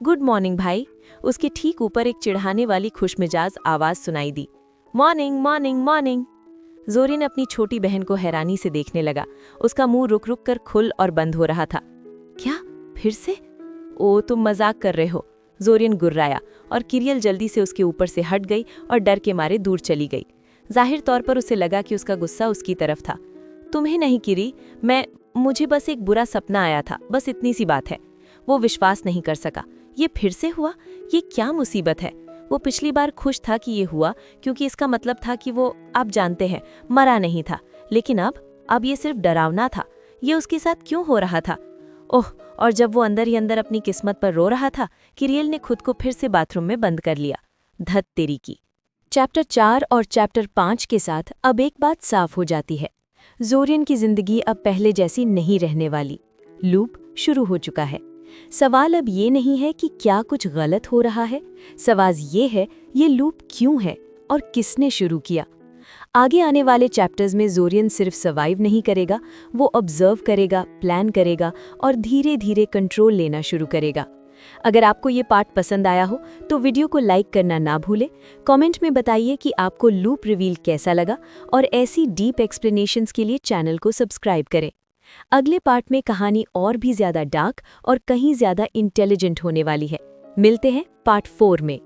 गुड मॉर्निंग भाई। उसके ठीक ऊपर एक चिढ़ाने वाली खुशमिजाज आवाज सुनाई दी। Morning morning morning. जोरियन अपनी छोटी बहन को हैरानी से देखने लगा। उसका मुंह रुक रुक कर खुल और बंद हो रहा था। क्या फिर से? ओ, तुम मजाक कर रहे हो। जोरियन गुर्राया और किरियल जल्दी से उसके ऊपर से हट गई और डर के मारे दूर चली गई। जाहिर तौर पर उसे लगा कि उसका गुस्सा उसकी तरफ था। तुम्हें नहीं किरी, मुझे बस एक बुरा सपना आया था, बस इतनी सी बात है। वो विश्वास नहीं कर सका। ये फिर से हुआ? ये क्या मुसीबत है? वो पिछली बार खुश था कि ये हुआ क्योंकि इसका मतलब था कि वो, आप जानते हैं, मरा नहीं था। लेकिन अब ये सिर्फ डरावना था। ये उसके साथ क्यों हो रहा था? ओह, और जब वो अंदर ही अंदर अपनी किस्मत पर रो रहा था, किरियल ने खुद को फिर से बाथरूम में बंद कर लिया। धत तेरी की। चैप्टर 4 और चैप्टर 5 के साथ अब एक बात साफ हो जाती है। जोरियन की जिंदगी अब पहले जैसी नहीं रहने वाली। लूप शुरू हो चुका है। सवाल अब ये नहीं है कि क्या कुछ गलत हो रहा है, सवाल ये है ये लूप क्यों है और किसने शुरू किया। आगे आने वाले चैप्टर्स में जोरियन सिर्फ सर्वाइव नहीं करेगा, वो ऑब्जर्व करेगा, प्लान करेगा और धीरे धीरे कंट्रोल लेना शुरू करेगा। अगर आपको ये पार्ट पसंद आया हो तो वीडियो को लाइक करना ना भूलें। कमेंट में बताइए कि आपको लूप रिवील कैसा लगा, और ऐसी डीप एक्सप्लेनेशंस के लिए चैनल को सब्सक्राइब करें। अगले पार्ट में कहानी और भी ज़्यादा डार्क और कहीं ज़्यादा इंटेलिजेंट होने वाली है। मिलते हैं पार्ट 4 में।